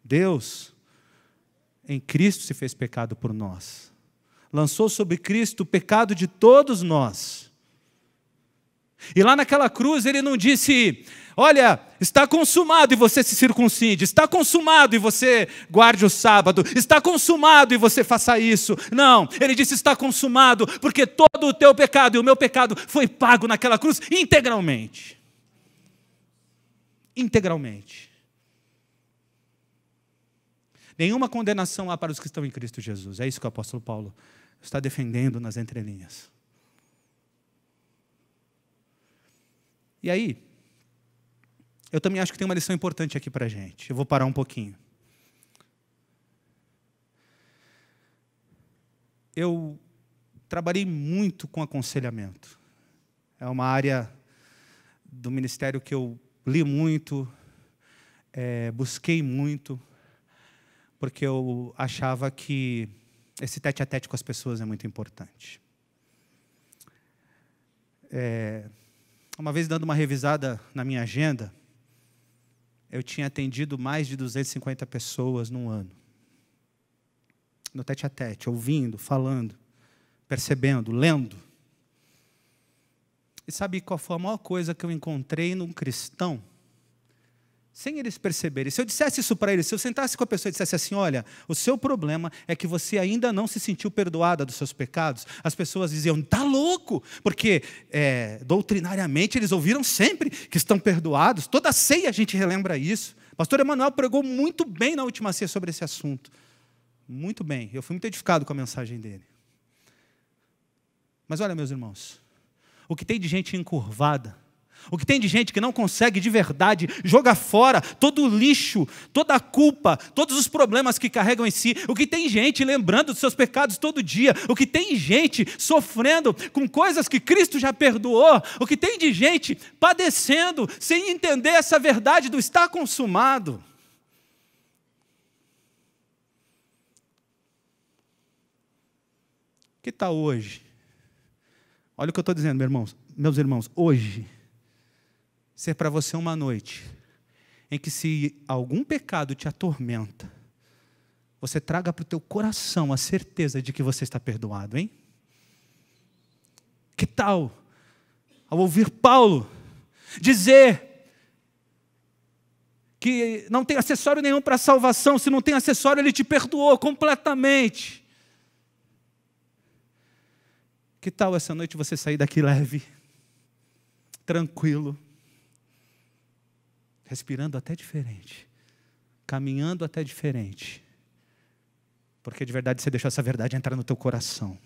Deus, em Cristo, se fez pecado por nós. Lançou sobre Cristo o pecado de todos nós. E lá naquela cruz ele não disse, olha, está consumado e você se circuncide, está consumado e você guarde o sábado, está consumado e você faça isso. Não, ele disse está consumado porque todo o teu pecado e o meu pecado foi pago naquela cruz integralmente. Integralmente. Nenhuma condenação há para os que estão em Cristo Jesus. É isso que o apóstolo Paulo está defendendo nas entrelinhas. E aí, eu também acho que tem uma lição importante aqui para a gente. Eu vou parar um pouquinho. Eu trabalhei muito com aconselhamento. É uma área do ministério que eu li muito, busquei muito, porque eu achava que esse tete-a-tete com as pessoas é muito importante. Uma vez, dando uma revisada na minha agenda, eu tinha atendido mais de 250 pessoas num ano. No tete-a-tete, ouvindo, falando, percebendo, lendo. E sabe qual foi a maior coisa que eu encontrei num cristão? sem eles perceberem. Se eu dissesse isso para eles, se eu sentasse com a pessoa e dissesse assim, olha, o seu problema é que você ainda não se sentiu perdoada dos seus pecados, as pessoas diziam, tá louco, porque doutrinariamente eles ouviram sempre que estão perdoados, toda ceia a gente relembra isso. O pastor Emanuel pregou muito bem na última ceia sobre esse assunto, muito bem, eu fui muito edificado com a mensagem dele. Mas olha, meus irmãos, o que tem de gente encurvada, o que tem de gente que não consegue de verdade jogar fora todo o lixo, toda a culpa, todos os problemas que carregam em si, o que tem gente lembrando dos seus pecados todo dia, o que tem gente sofrendo com coisas que Cristo já perdoou, o que tem de gente padecendo sem entender essa verdade do estar consumado. Que tal hoje? Olha o que eu estou dizendo, meus irmãos, hoje ser para você uma noite em que, se algum pecado te atormenta, você traga para o teu coração a certeza de que você está perdoado, hein? Que tal, ao ouvir Paulo dizer que não tem acessório nenhum para a salvação, se não tem acessório, ele te perdoou completamente. Que tal essa noite você sair daqui leve, tranquilo, respirando até diferente, caminhando até diferente, porque de verdade você deixou essa verdade entrar no teu coração.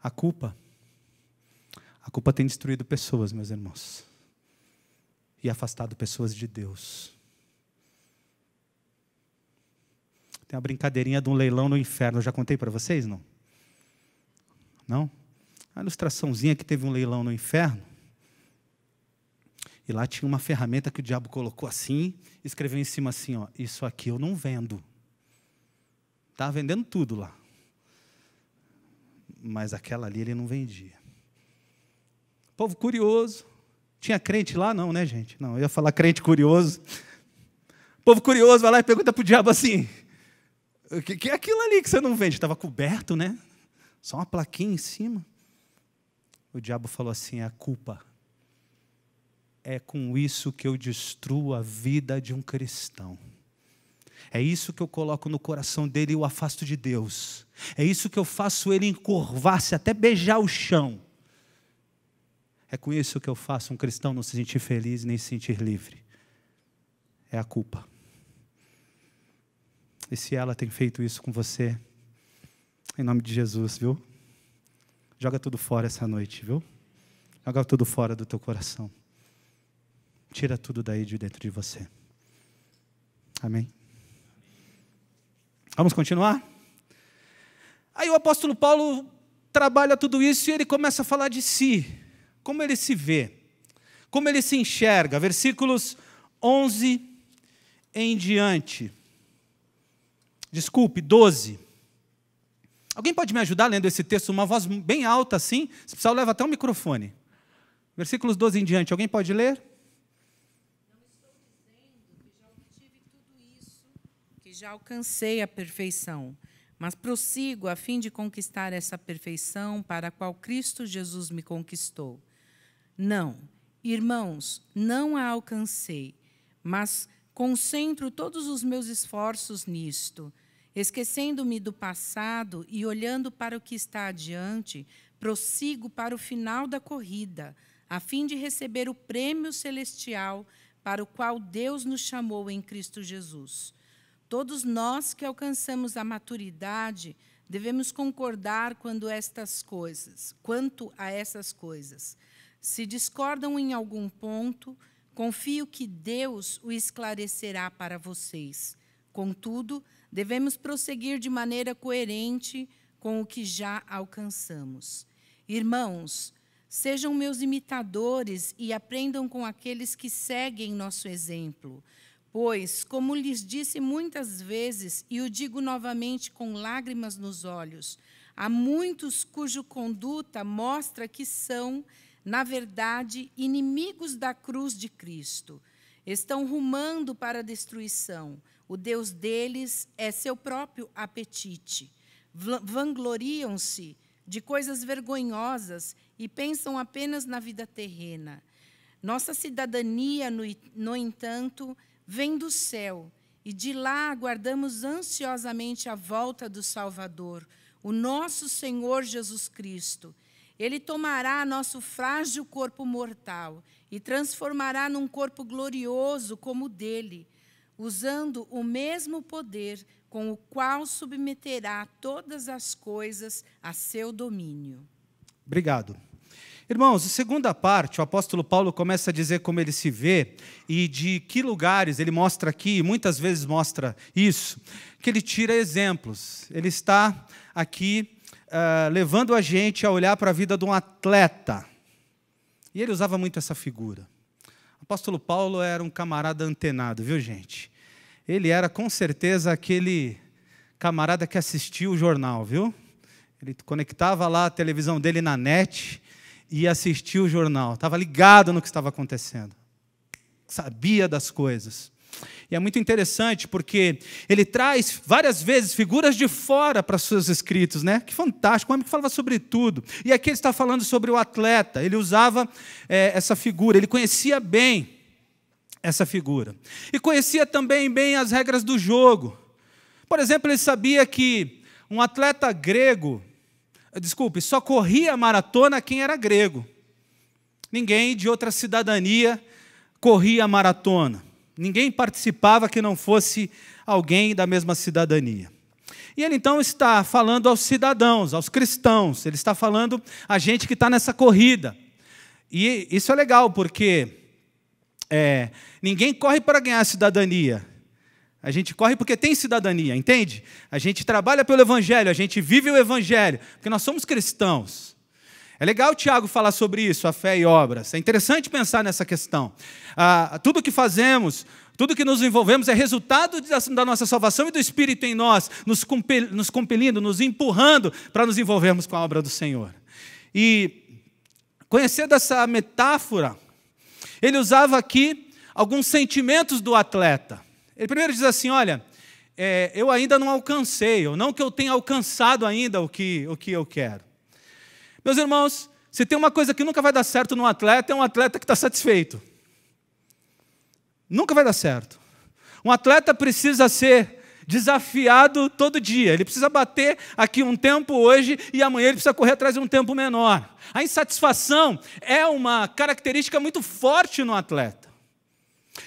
A culpa tem destruído pessoas, meus irmãos, e afastado pessoas de Deus. Tem uma brincadeirinha de um leilão no inferno, eu já contei para vocês, não? Não? A ilustraçãozinha que teve um leilão no inferno, e lá tinha uma ferramenta que o diabo colocou assim, e escreveu em cima assim, ó, isso aqui eu não vendo. Estava vendendo tudo lá. Mas aquela ali ele não vendia. Povo curioso. Tinha crente lá? Não, né, gente? Não, eu ia falar crente curioso. Povo curioso vai lá e pergunta para o diabo assim, o que é aquilo ali que você não vende? Estava coberto, né? Só uma plaquinha em cima. O diabo falou assim, é a culpa. É com isso que eu destruo a vida de um cristão. É isso que eu coloco no coração dele e o afasto de Deus. É isso que eu faço ele encurvar-se até beijar o chão. É com isso que eu faço um cristão não se sentir feliz nem se sentir livre. É a culpa. E se ela tem feito isso com você, em nome de Jesus, viu? Joga tudo fora essa noite, viu? Joga tudo fora do teu coração. Tira tudo daí de dentro de você. Amém? Vamos continuar? Aí o apóstolo Paulo trabalha tudo isso e ele começa a falar de si. Como ele se vê. Como ele se enxerga. Versículos 11 em diante. Desculpe, 12. Alguém pode me ajudar lendo esse texto? Uma voz bem alta assim. Se precisar, leva até o microfone. Versículos 12 em diante. Alguém pode ler? Já alcancei a perfeição, mas prossigo a fim de conquistar essa perfeição para a qual Cristo Jesus me conquistou. Não, irmãos, não a alcancei, mas concentro todos os meus esforços nisto, esquecendo-me do passado e olhando para o que está adiante, prossigo para o final da corrida, a fim de receber o prêmio celestial para o qual Deus nos chamou em Cristo Jesus. Todos nós que alcançamos a maturidade devemos concordar quanto a essas coisas. Se discordam em algum ponto, confio que Deus o esclarecerá para vocês. Contudo, devemos prosseguir de maneira coerente com o que já alcançamos. Irmãos, sejam meus imitadores e aprendam com aqueles que seguem nosso exemplo. Pois, como lhes disse muitas vezes, e o digo novamente com lágrimas nos olhos, há muitos cuja conduta mostra que são, na verdade, inimigos da cruz de Cristo. Estão rumando para a destruição. O Deus deles é seu próprio apetite. Vangloriam-se de coisas vergonhosas e pensam apenas na vida terrena. Nossa cidadania, no entanto, vem do céu, e de lá aguardamos ansiosamente a volta do Salvador, o nosso Senhor Jesus Cristo. Ele tomará nosso frágil corpo mortal e transformará num corpo glorioso como o dele, usando o mesmo poder com o qual submeterá todas as coisas a seu domínio. Obrigado. Irmãos, a segunda parte, o apóstolo Paulo começa a dizer como ele se vê e de que lugares ele mostra aqui, muitas vezes mostra isso, que ele tira exemplos. Ele está aqui levando a gente a olhar para a vida de um atleta. E ele usava muito essa figura. O apóstolo Paulo era um camarada antenado, viu, gente? Ele era, com certeza, aquele camarada que assistia o jornal, viu? Ele conectava lá a televisão dele na net e assistia o jornal. Estava ligado no que estava acontecendo. Sabia das coisas. E é muito interessante porque ele traz várias vezes figuras de fora para os seus escritos, né? Que fantástico, um homem que falava sobre tudo. E aqui ele está falando sobre o atleta. Ele usava essa figura, ele conhecia bem essa figura. E conhecia também bem as regras do jogo. Por exemplo, ele sabia que um atleta grego, só corria a maratona quem era grego. Ninguém de outra cidadania corria a maratona. Ninguém participava que não fosse alguém da mesma cidadania. E ele então está falando aos cidadãos, aos cristãos. Ele está falando a gente que está nessa corrida. E isso é legal, porque ninguém corre para ganhar cidadania. A gente corre porque tem cidadania, entende? A gente trabalha pelo Evangelho, a gente vive o Evangelho, porque nós somos cristãos. É legal o Tiago falar sobre isso, a fé e obras. É interessante pensar nessa questão. Tudo que fazemos, tudo que nos envolvemos é resultado da nossa salvação e do Espírito em nós, nos compelindo, nos empurrando para nos envolvermos com a obra do Senhor. E conhecendo essa metáfora, ele usava aqui alguns sentimentos do atleta. Ele primeiro diz assim, olha, eu ainda não alcancei, ou não que eu tenha alcançado ainda o que eu quero. Meus irmãos, se tem uma coisa que nunca vai dar certo num atleta, é um atleta que está satisfeito. Nunca vai dar certo. Um atleta precisa ser desafiado todo dia. Ele precisa bater aqui um tempo hoje e amanhã ele precisa correr atrás de um tempo menor. A insatisfação é uma característica muito forte no atleta.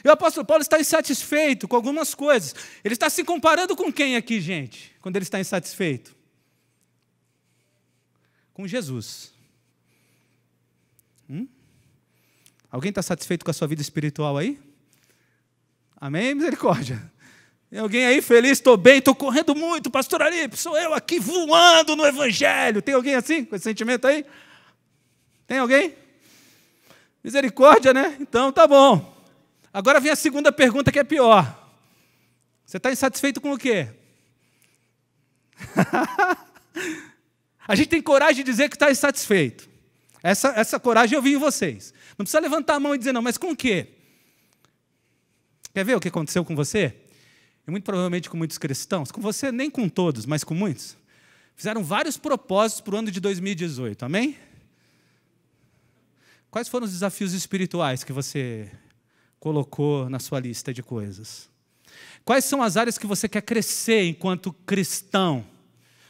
E o apóstolo Paulo está insatisfeito com algumas coisas. Ele está se comparando com quem aqui, gente, quando ele está insatisfeito? Com Jesus. Alguém está satisfeito com a sua vida espiritual aí? Amém? Misericórdia. Tem alguém aí feliz? Estou bem, estou correndo muito, pastor Alipe, sou eu aqui voando no Evangelho. Tem alguém assim, com esse sentimento aí? Tem alguém? Misericórdia, né? Então, tá bom. Agora vem a segunda pergunta que é pior. Você está insatisfeito com o quê? A gente tem coragem de dizer que está insatisfeito. Essa coragem eu vi em vocês. Não precisa levantar a mão e dizer não, mas com o quê? Quer ver o que aconteceu com você? E muito provavelmente com muitos cristãos. Com você, nem com todos, mas com muitos. Fizeram vários propósitos para o ano de 2018, amém? Quais foram os desafios espirituais que você colocou na sua lista de coisas? Quais são as áreas que você quer crescer enquanto cristão?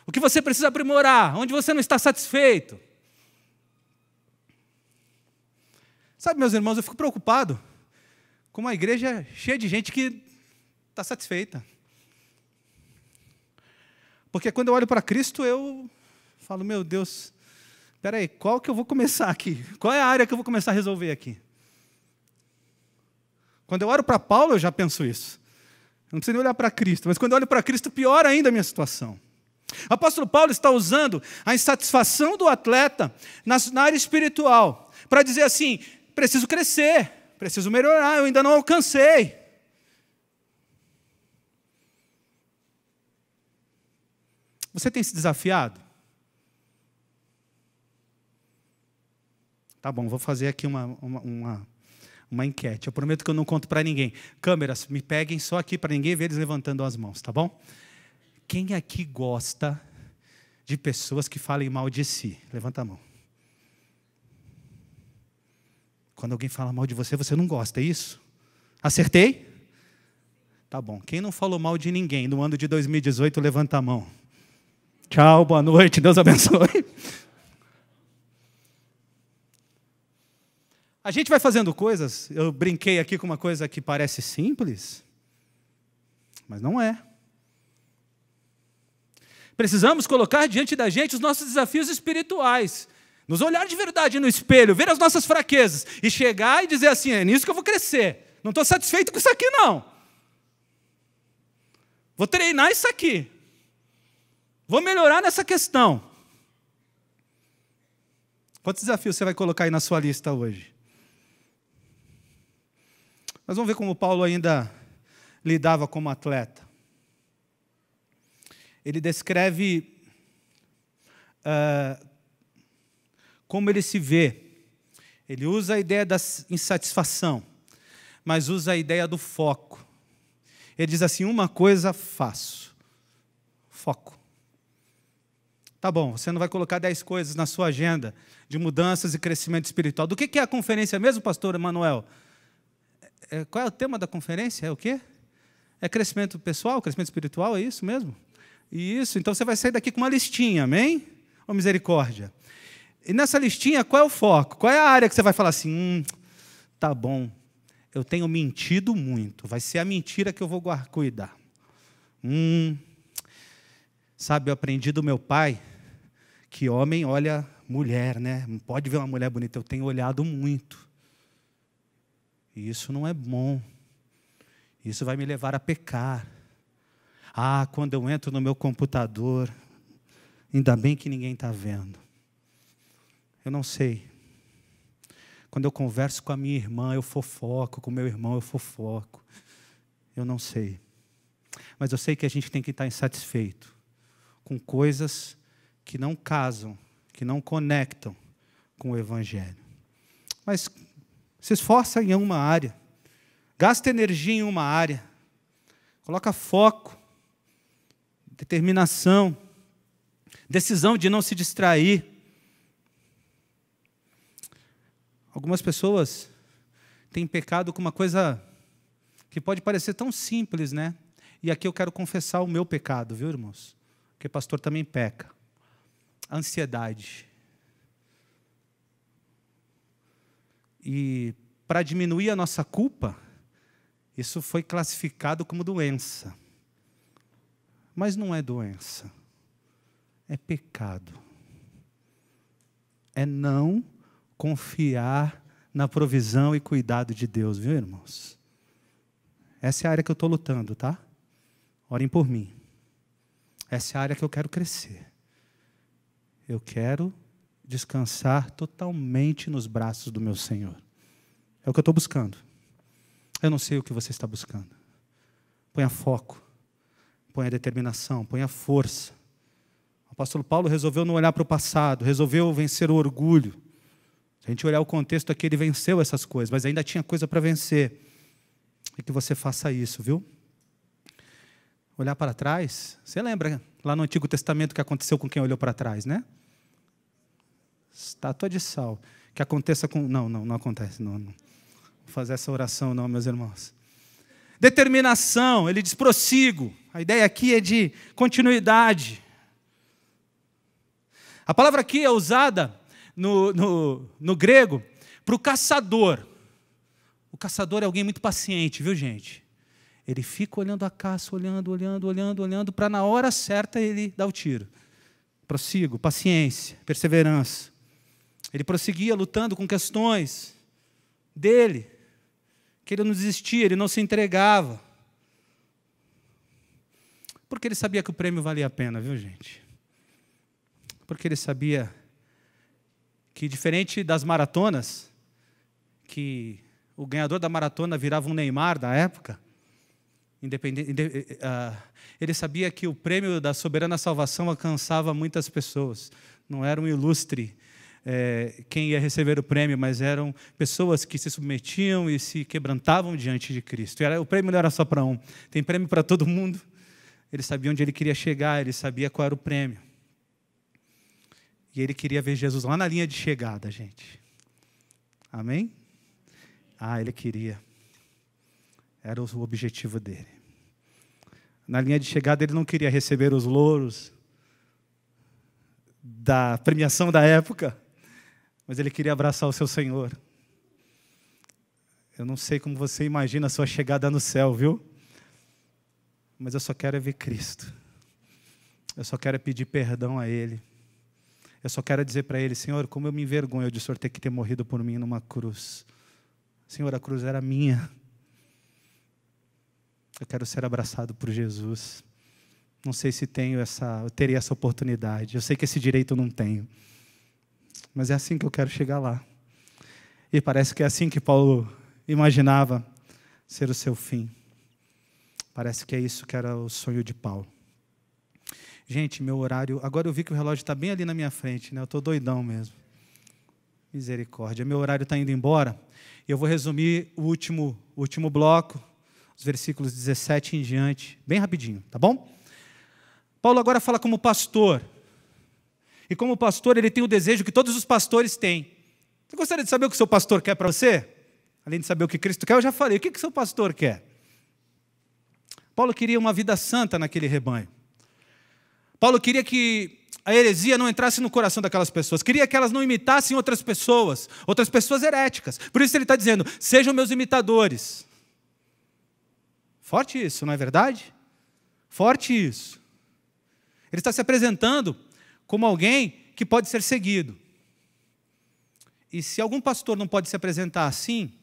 O que você precisa aprimorar? Onde você não está satisfeito? Sabe, meus irmãos, eu fico preocupado com uma igreja cheia de gente que está satisfeita. Porque quando eu olho para Cristo, eu falo, meu Deus, espera aí, qual que eu vou começar aqui? Qual é a área que eu vou começar a resolver aqui? Quando eu olho para Paulo, eu já penso isso. Eu não preciso nem olhar para Cristo, mas quando eu olho para Cristo, piora ainda a minha situação. O apóstolo Paulo está usando a insatisfação do atleta na área espiritual para dizer assim, preciso crescer, preciso melhorar, eu ainda não alcancei. Você tem se desafiado? Tá bom, vou fazer aqui uma enquete. Eu prometo que eu não conto para ninguém. Câmeras, me peguem só aqui para ninguém ver eles levantando as mãos, tá bom? Quem aqui gosta de pessoas que falem mal de si? Levanta a mão. Quando alguém fala mal de você, você não gosta, é isso? Acertei? Tá bom. Quem não falou mal de ninguém no ano de 2018, levanta a mão. Tchau, boa noite, Deus abençoe. A gente vai fazendo coisas, eu brinquei aqui com uma coisa que parece simples, mas não é. Precisamos colocar diante da gente os nossos desafios espirituais, nos olhar de verdade no espelho, ver as nossas fraquezas e chegar e dizer assim, é nisso que eu vou crescer. Não estou satisfeito com isso aqui, não. Vou treinar isso aqui. Vou melhorar nessa questão. Quantos desafios você vai colocar aí na sua lista hoje? Mas vamos ver como Paulo ainda lidava como atleta. Ele descreve como ele se vê. Ele usa a ideia da insatisfação, mas usa a ideia do foco. Ele diz assim, uma coisa faço. Foco. Tá bom, você não vai colocar 10 coisas na sua agenda de mudanças e crescimento espiritual. Do que é a conferência mesmo, pastor Emanuel? Qual é o tema da conferência? É o quê? É crescimento pessoal, crescimento espiritual, é isso mesmo? Isso, então você vai sair daqui com uma listinha, amém? Ô misericórdia. E nessa listinha, qual é o foco? Qual é a área que você vai falar assim, tá bom, eu tenho mentido muito, vai ser a mentira que eu vou cuidar. Sabe, eu aprendi do meu pai que homem olha mulher, né? Não pode ver uma mulher bonita, eu tenho olhado muito. E isso não é bom. Isso vai me levar a pecar. Quando eu entro no meu computador, ainda bem que ninguém está vendo. Eu não sei. Quando eu converso com a minha irmã, eu fofoco. Com o meu irmão, eu fofoco. Eu não sei. Mas eu sei que a gente tem que estar insatisfeito com coisas que não casam, que não conectam com o Evangelho. Mas se esforça em uma área. Gasta energia em uma área. Coloca foco, determinação, decisão de não se distrair. Algumas pessoas têm pecado com uma coisa que pode parecer tão simples, né? E aqui eu quero confessar o meu pecado, viu, irmãos? Porque pastor também peca. A ansiedade. E para diminuir a nossa culpa, isso foi classificado como doença. Mas não é doença. É pecado. É não confiar na provisão e cuidado de Deus, viu, irmãos? Essa é a área que eu estou lutando, tá? Orem por mim. Essa é a área que eu quero crescer. Eu quero descansar totalmente nos braços do meu Senhor. É o que eu estou buscando. Eu não sei o que você está buscando. Ponha foco, ponha determinação, ponha força. O apóstolo Paulo resolveu não olhar para o passado, resolveu vencer o orgulho. Se a gente olhar o contexto aqui, ele venceu essas coisas, mas ainda tinha coisa para vencer. E que você faça isso, viu? Olhar para trás, você lembra lá no Antigo Testamento o que aconteceu com quem olhou para trás, né? Estátua de sal. Que aconteça com... Não acontece, não. Vou fazer essa oração não, meus irmãos. Determinação, ele diz prossigo. A ideia aqui é de continuidade. A palavra aqui é usada no grego para o caçador. O caçador é alguém muito paciente, viu, gente? Ele fica olhando a caça, olhando, para na hora certa ele dar o tiro. Prossigo, paciência, perseverança. Ele prosseguia lutando com questões dele, que ele não desistia, ele não se entregava. Porque ele sabia que o prêmio valia a pena, viu, gente? Porque ele sabia que, diferente das maratonas, que o ganhador da maratona virava um Neymar da época, ele sabia que o prêmio da soberana salvação alcançava muitas pessoas. Não era um ilustre quem ia receber o prêmio, mas eram pessoas que se submetiam e se quebrantavam diante de Cristo. O prêmio não era só para um, tem prêmio para todo mundo. Ele sabia onde ele queria chegar, ele sabia qual era o prêmio. E ele queria ver Jesus lá na linha de chegada, gente. Amém? Ele queria. Era o objetivo dele. Na linha de chegada, ele não queria receber os louros da premiação da época, mas ele queria abraçar o seu Senhor. Eu não sei como você imagina a sua chegada no céu, viu? Mas eu só quero ver Cristo. Eu só quero pedir perdão a Ele. Eu só quero dizer para Ele, Senhor, como eu me envergonho de o Senhor ter que ter morrido por mim numa cruz. Senhor, a cruz era minha. Eu quero ser abraçado por Jesus. Não sei se eu teria essa oportunidade. Eu sei que esse direito eu não tenho. Mas é assim que eu quero chegar lá. E parece que é assim que Paulo imaginava ser o seu fim. Parece que é isso que era o sonho de Paulo. Gente, meu horário... Agora eu vi que o relógio está bem ali na minha frente, né? Eu estou doidão mesmo. Misericórdia. Meu horário está indo embora. E eu vou resumir o último bloco, os versículos 17 em diante, bem rapidinho, tá bom? Paulo agora fala como pastor. E como pastor, ele tem o desejo que todos os pastores têm. Você gostaria de saber o que o seu pastor quer para você? Além de saber o que Cristo quer, eu já falei. O que o seu pastor quer? Paulo queria uma vida santa naquele rebanho. Paulo queria que a heresia não entrasse no coração daquelas pessoas. Queria que elas não imitassem outras pessoas heréticas. Por isso ele está dizendo, sejam meus imitadores. Forte isso, não é verdade? Forte isso. Ele está se apresentando como alguém que pode ser seguido. E se algum pastor não pode se apresentar assim,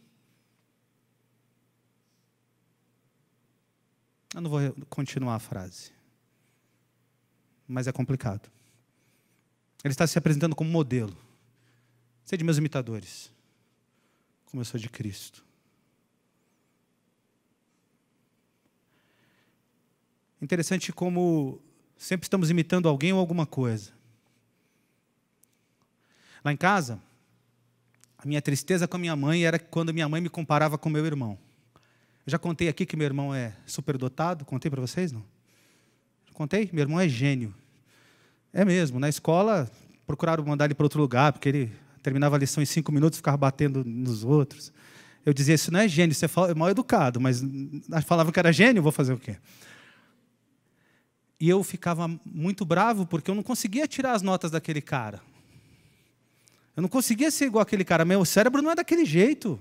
eu não vou continuar a frase. Mas é complicado. Ele está se apresentando como modelo. Sede meus imitadores, como eu sou de Cristo. Interessante como sempre estamos imitando alguém ou alguma coisa. Lá em casa, a minha tristeza com a minha mãe era quando minha mãe me comparava com meu irmão. Eu já contei aqui que meu irmão é superdotado. Contei para vocês, não? Contei? Meu irmão é gênio. É mesmo. Na escola, procuraram mandar ele para outro lugar, porque ele terminava a lição em 5 minutos e ficava batendo nos outros. Eu dizia, isso não é gênio, isso é mal educado. Mas falavam que era gênio, vou fazer o quê? E eu ficava muito bravo, porque eu não conseguia tirar as notas daquele cara. Eu não conseguia ser igual aquele cara. Meu cérebro não é daquele jeito.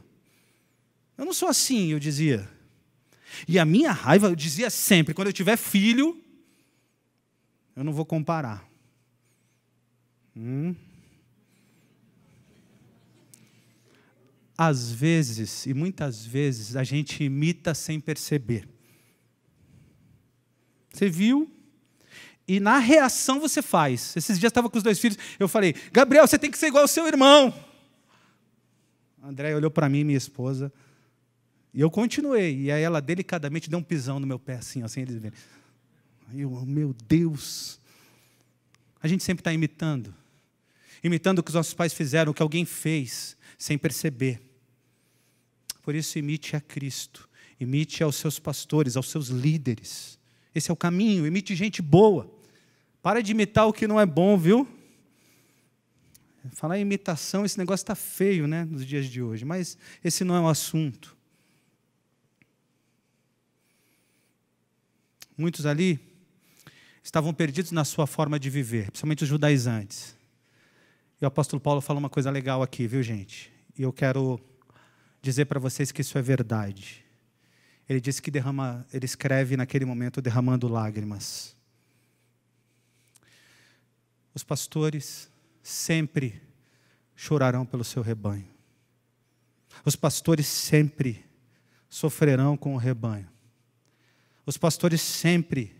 Eu não sou assim, eu dizia. E a minha raiva, eu dizia sempre, quando eu tiver filho, eu não vou comparar. Às vezes, e muitas vezes, a gente imita sem perceber. Você viu? E na reação você faz. Esses dias eu estava com os 2 filhos, eu falei, Gabriel, você tem que ser igual ao seu irmão. André olhou para mim, minha esposa, e eu continuei. E aí ela delicadamente deu um pisão no meu pé, assim, sem eles verem. Aí eu, meu Deus. A gente sempre está imitando. Imitando o que os nossos pais fizeram, o que alguém fez, sem perceber. Por isso, imite a Cristo. Imite aos seus pastores, aos seus líderes. Esse é o caminho, imite gente boa. Para de imitar o que não é bom, viu? Falar em imitação, esse negócio está feio, né, nos dias de hoje. Mas esse não é o assunto. Muitos ali estavam perdidos na sua forma de viver, principalmente os judaizantes. E o apóstolo Paulo fala uma coisa legal aqui, viu, gente? E eu quero dizer para vocês que isso é verdade. Ele disse que ele escreve naquele momento derramando lágrimas. Os pastores sempre chorarão pelo seu rebanho. Os pastores sempre sofrerão com o rebanho. Os pastores sempre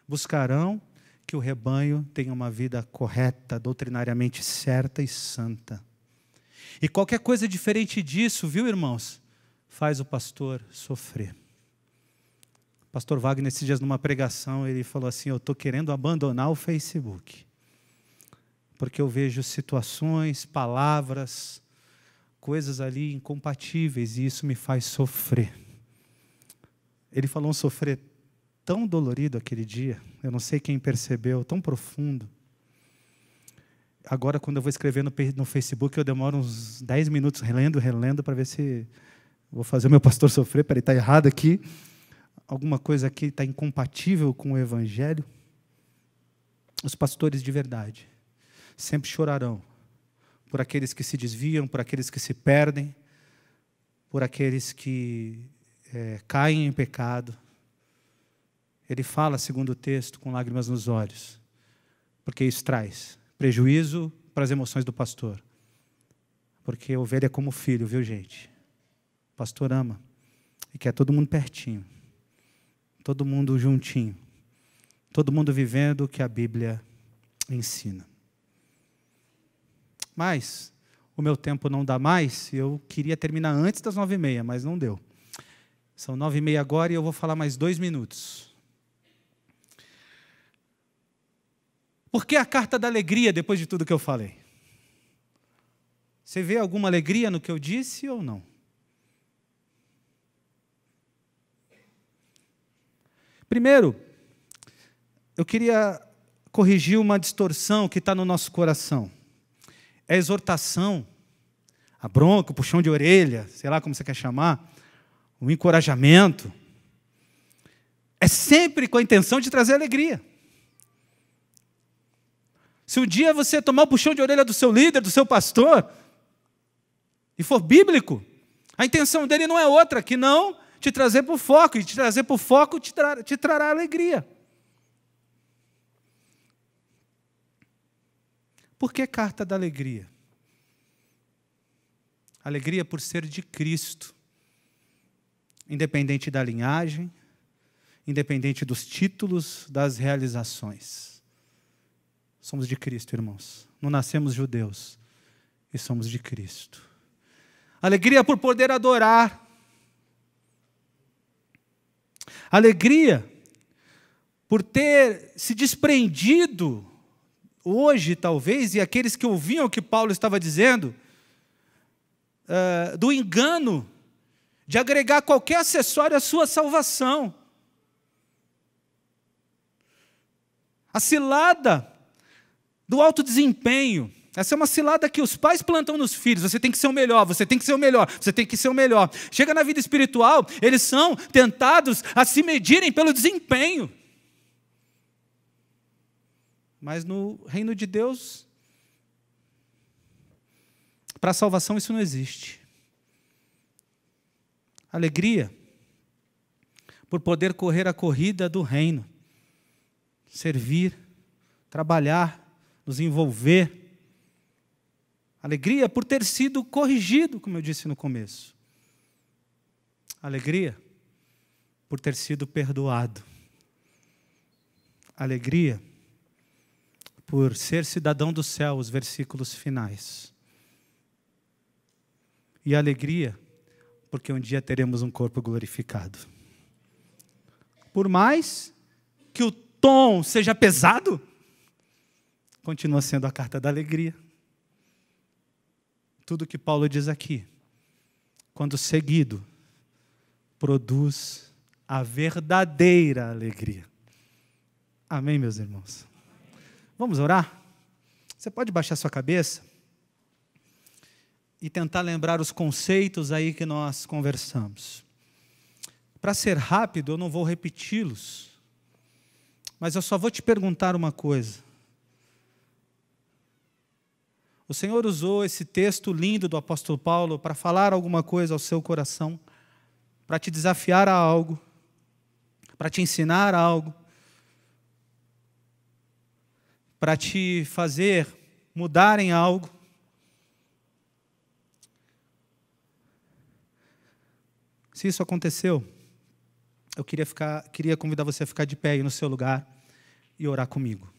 buscarão que o rebanho tenha uma vida correta, doutrinariamente certa e santa. E qualquer coisa diferente disso, viu, irmãos, faz o pastor sofrer. O pastor Wagner, esses dias numa pregação, ele falou assim, eu estou querendo abandonar o Facebook, porque eu vejo situações, palavras, coisas ali incompatíveis, e isso me faz sofrer. Ele falou um sofrer tão dolorido aquele dia, eu não sei quem percebeu, tão profundo. Agora, quando eu vou escrever no Facebook, eu demoro uns 10 minutos relendo, para ver se vou fazer o meu pastor sofrer. Peraí, está errado aqui. Alguma coisa aqui está incompatível com o Evangelho. Os pastores de verdade sempre chorarão por aqueles que se desviam, por aqueles que se perdem, por aqueles que caem em pecado. Ele fala, segundo o texto, com lágrimas nos olhos, porque isso traz prejuízo para as emoções do pastor. Porque a ovelha é como filho, viu, gente? O pastor ama e quer todo mundo pertinho, todo mundo juntinho, todo mundo vivendo o que a Bíblia ensina. Mas o meu tempo não dá mais, eu queria terminar antes das 9h30, mas não deu. São 9h30 agora e eu vou falar mais 2 minutos. Por que a carta da alegria, depois de tudo que eu falei? Você vê alguma alegria no que eu disse ou não? Primeiro, eu queria corrigir uma distorção que está no nosso coração. É a exortação, a bronca, o puxão de orelha, sei lá como você quer chamar, o encorajamento, é sempre com a intenção de trazer alegria. Se um dia você tomar o puxão de orelha do seu líder, do seu pastor, e for bíblico, a intenção dele não é outra, que não te trazer para o foco, e te trazer para o foco te trará alegria. Por que carta da alegria? Alegria por ser de Cristo, independente da linhagem, independente dos títulos, das realizações. Somos de Cristo, irmãos. Não nascemos judeus e somos de Cristo. Alegria por poder adorar. Alegria por ter se desprendido hoje, talvez, e aqueles que ouviam o que Paulo estava dizendo, do engano de agregar qualquer acessório à sua salvação. A cilada do alto desempenho. Essa é uma cilada que os pais plantam nos filhos. Você tem que ser o melhor, você tem que ser o melhor, você tem que ser o melhor. Chega na vida espiritual, eles são tentados a se medirem pelo desempenho. Mas no reino de Deus, para a salvação isso não existe. Alegria por poder correr a corrida do reino, servir, trabalhar, nos envolver. Alegria por ter sido corrigido, como eu disse no começo. Alegria por ter sido perdoado. Alegria por ser cidadão do céu, os versículos finais. E alegria porque um dia teremos um corpo glorificado. Por mais que o tom seja pesado, continua sendo a carta da alegria. Tudo que Paulo diz aqui, quando seguido, produz a verdadeira alegria. Amém, meus irmãos? Vamos orar? Você pode baixar sua cabeça e tentar lembrar os conceitos aí que nós conversamos. Para ser rápido, eu não vou repeti-los, mas eu só vou te perguntar uma coisa. O Senhor usou esse texto lindo do apóstolo Paulo para falar alguma coisa ao seu coração, para te desafiar a algo, para te ensinar algo, para te fazer mudar em algo. Se isso aconteceu, eu queria convidar você a ficar de pé aí no seu lugar e orar comigo.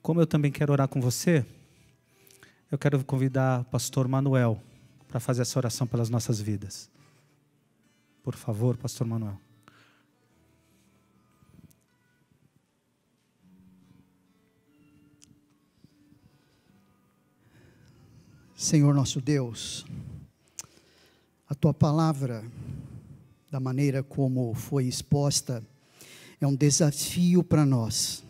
Como eu também quero orar com você, eu quero convidar o pastor Manuel para fazer essa oração pelas nossas vidas. Por favor, pastor Manuel. Senhor nosso Deus, a Tua palavra, da maneira como foi exposta, é um desafio para nós.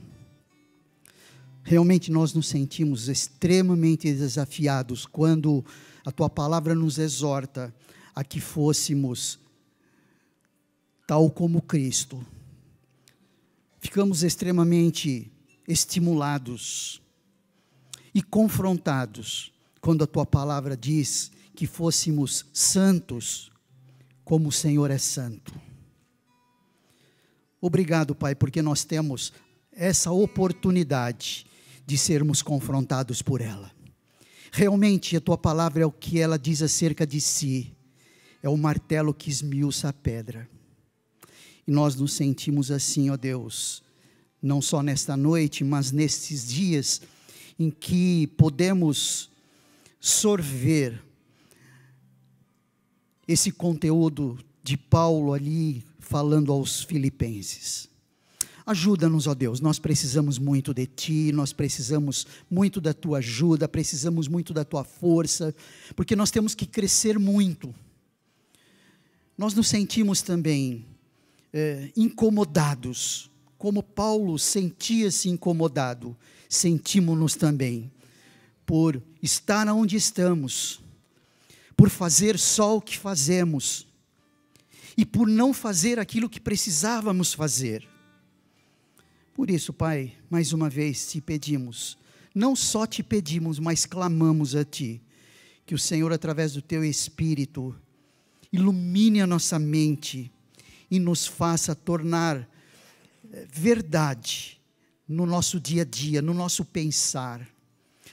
Realmente nós nos sentimos extremamente desafiados quando a Tua palavra nos exorta a que fôssemos tal como Cristo. Ficamos extremamente estimulados e confrontados quando a Tua palavra diz que fôssemos santos como o Senhor é santo. Obrigado, Pai, porque nós temos essa oportunidade de sermos confrontados por ela. Realmente a Tua palavra é o que ela diz acerca de si, é o martelo que esmiuça a pedra. E nós nos sentimos assim, ó Deus, não só nesta noite, mas nesses dias em que podemos sorver esse conteúdo de Paulo ali falando aos filipenses. Ajuda-nos, ó Deus, nós precisamos muito de Ti, nós precisamos muito da Tua ajuda, precisamos muito da Tua força, porque nós temos que crescer muito. Nós nos sentimos também incomodados, como Paulo sentia-se incomodado, sentimos-nos também, por estar onde estamos, por fazer só o que fazemos, e por não fazer aquilo que precisávamos fazer. Por isso, Pai, mais uma vez te pedimos, não só te pedimos, mas clamamos a Ti, que o Senhor, através do Teu Espírito, ilumine a nossa mente, e nos faça tornar verdade no nosso dia a dia, no nosso pensar,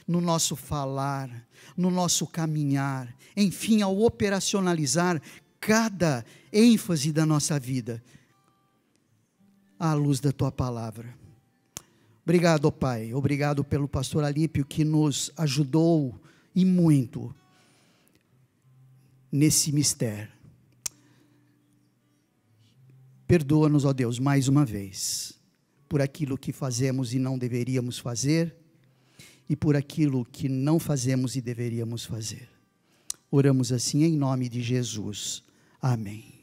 no nosso falar, no nosso caminhar, enfim, ao operacionalizar cada ênfase da nossa vida, à luz da Tua palavra. Obrigado, ó Pai, obrigado pelo pastor Alípio, que nos ajudou e muito nesse mistério. Perdoa-nos, ó Deus, mais uma vez, por aquilo que fazemos e não deveríamos fazer, e por aquilo que não fazemos e deveríamos fazer. Oramos assim em nome de Jesus. Amém.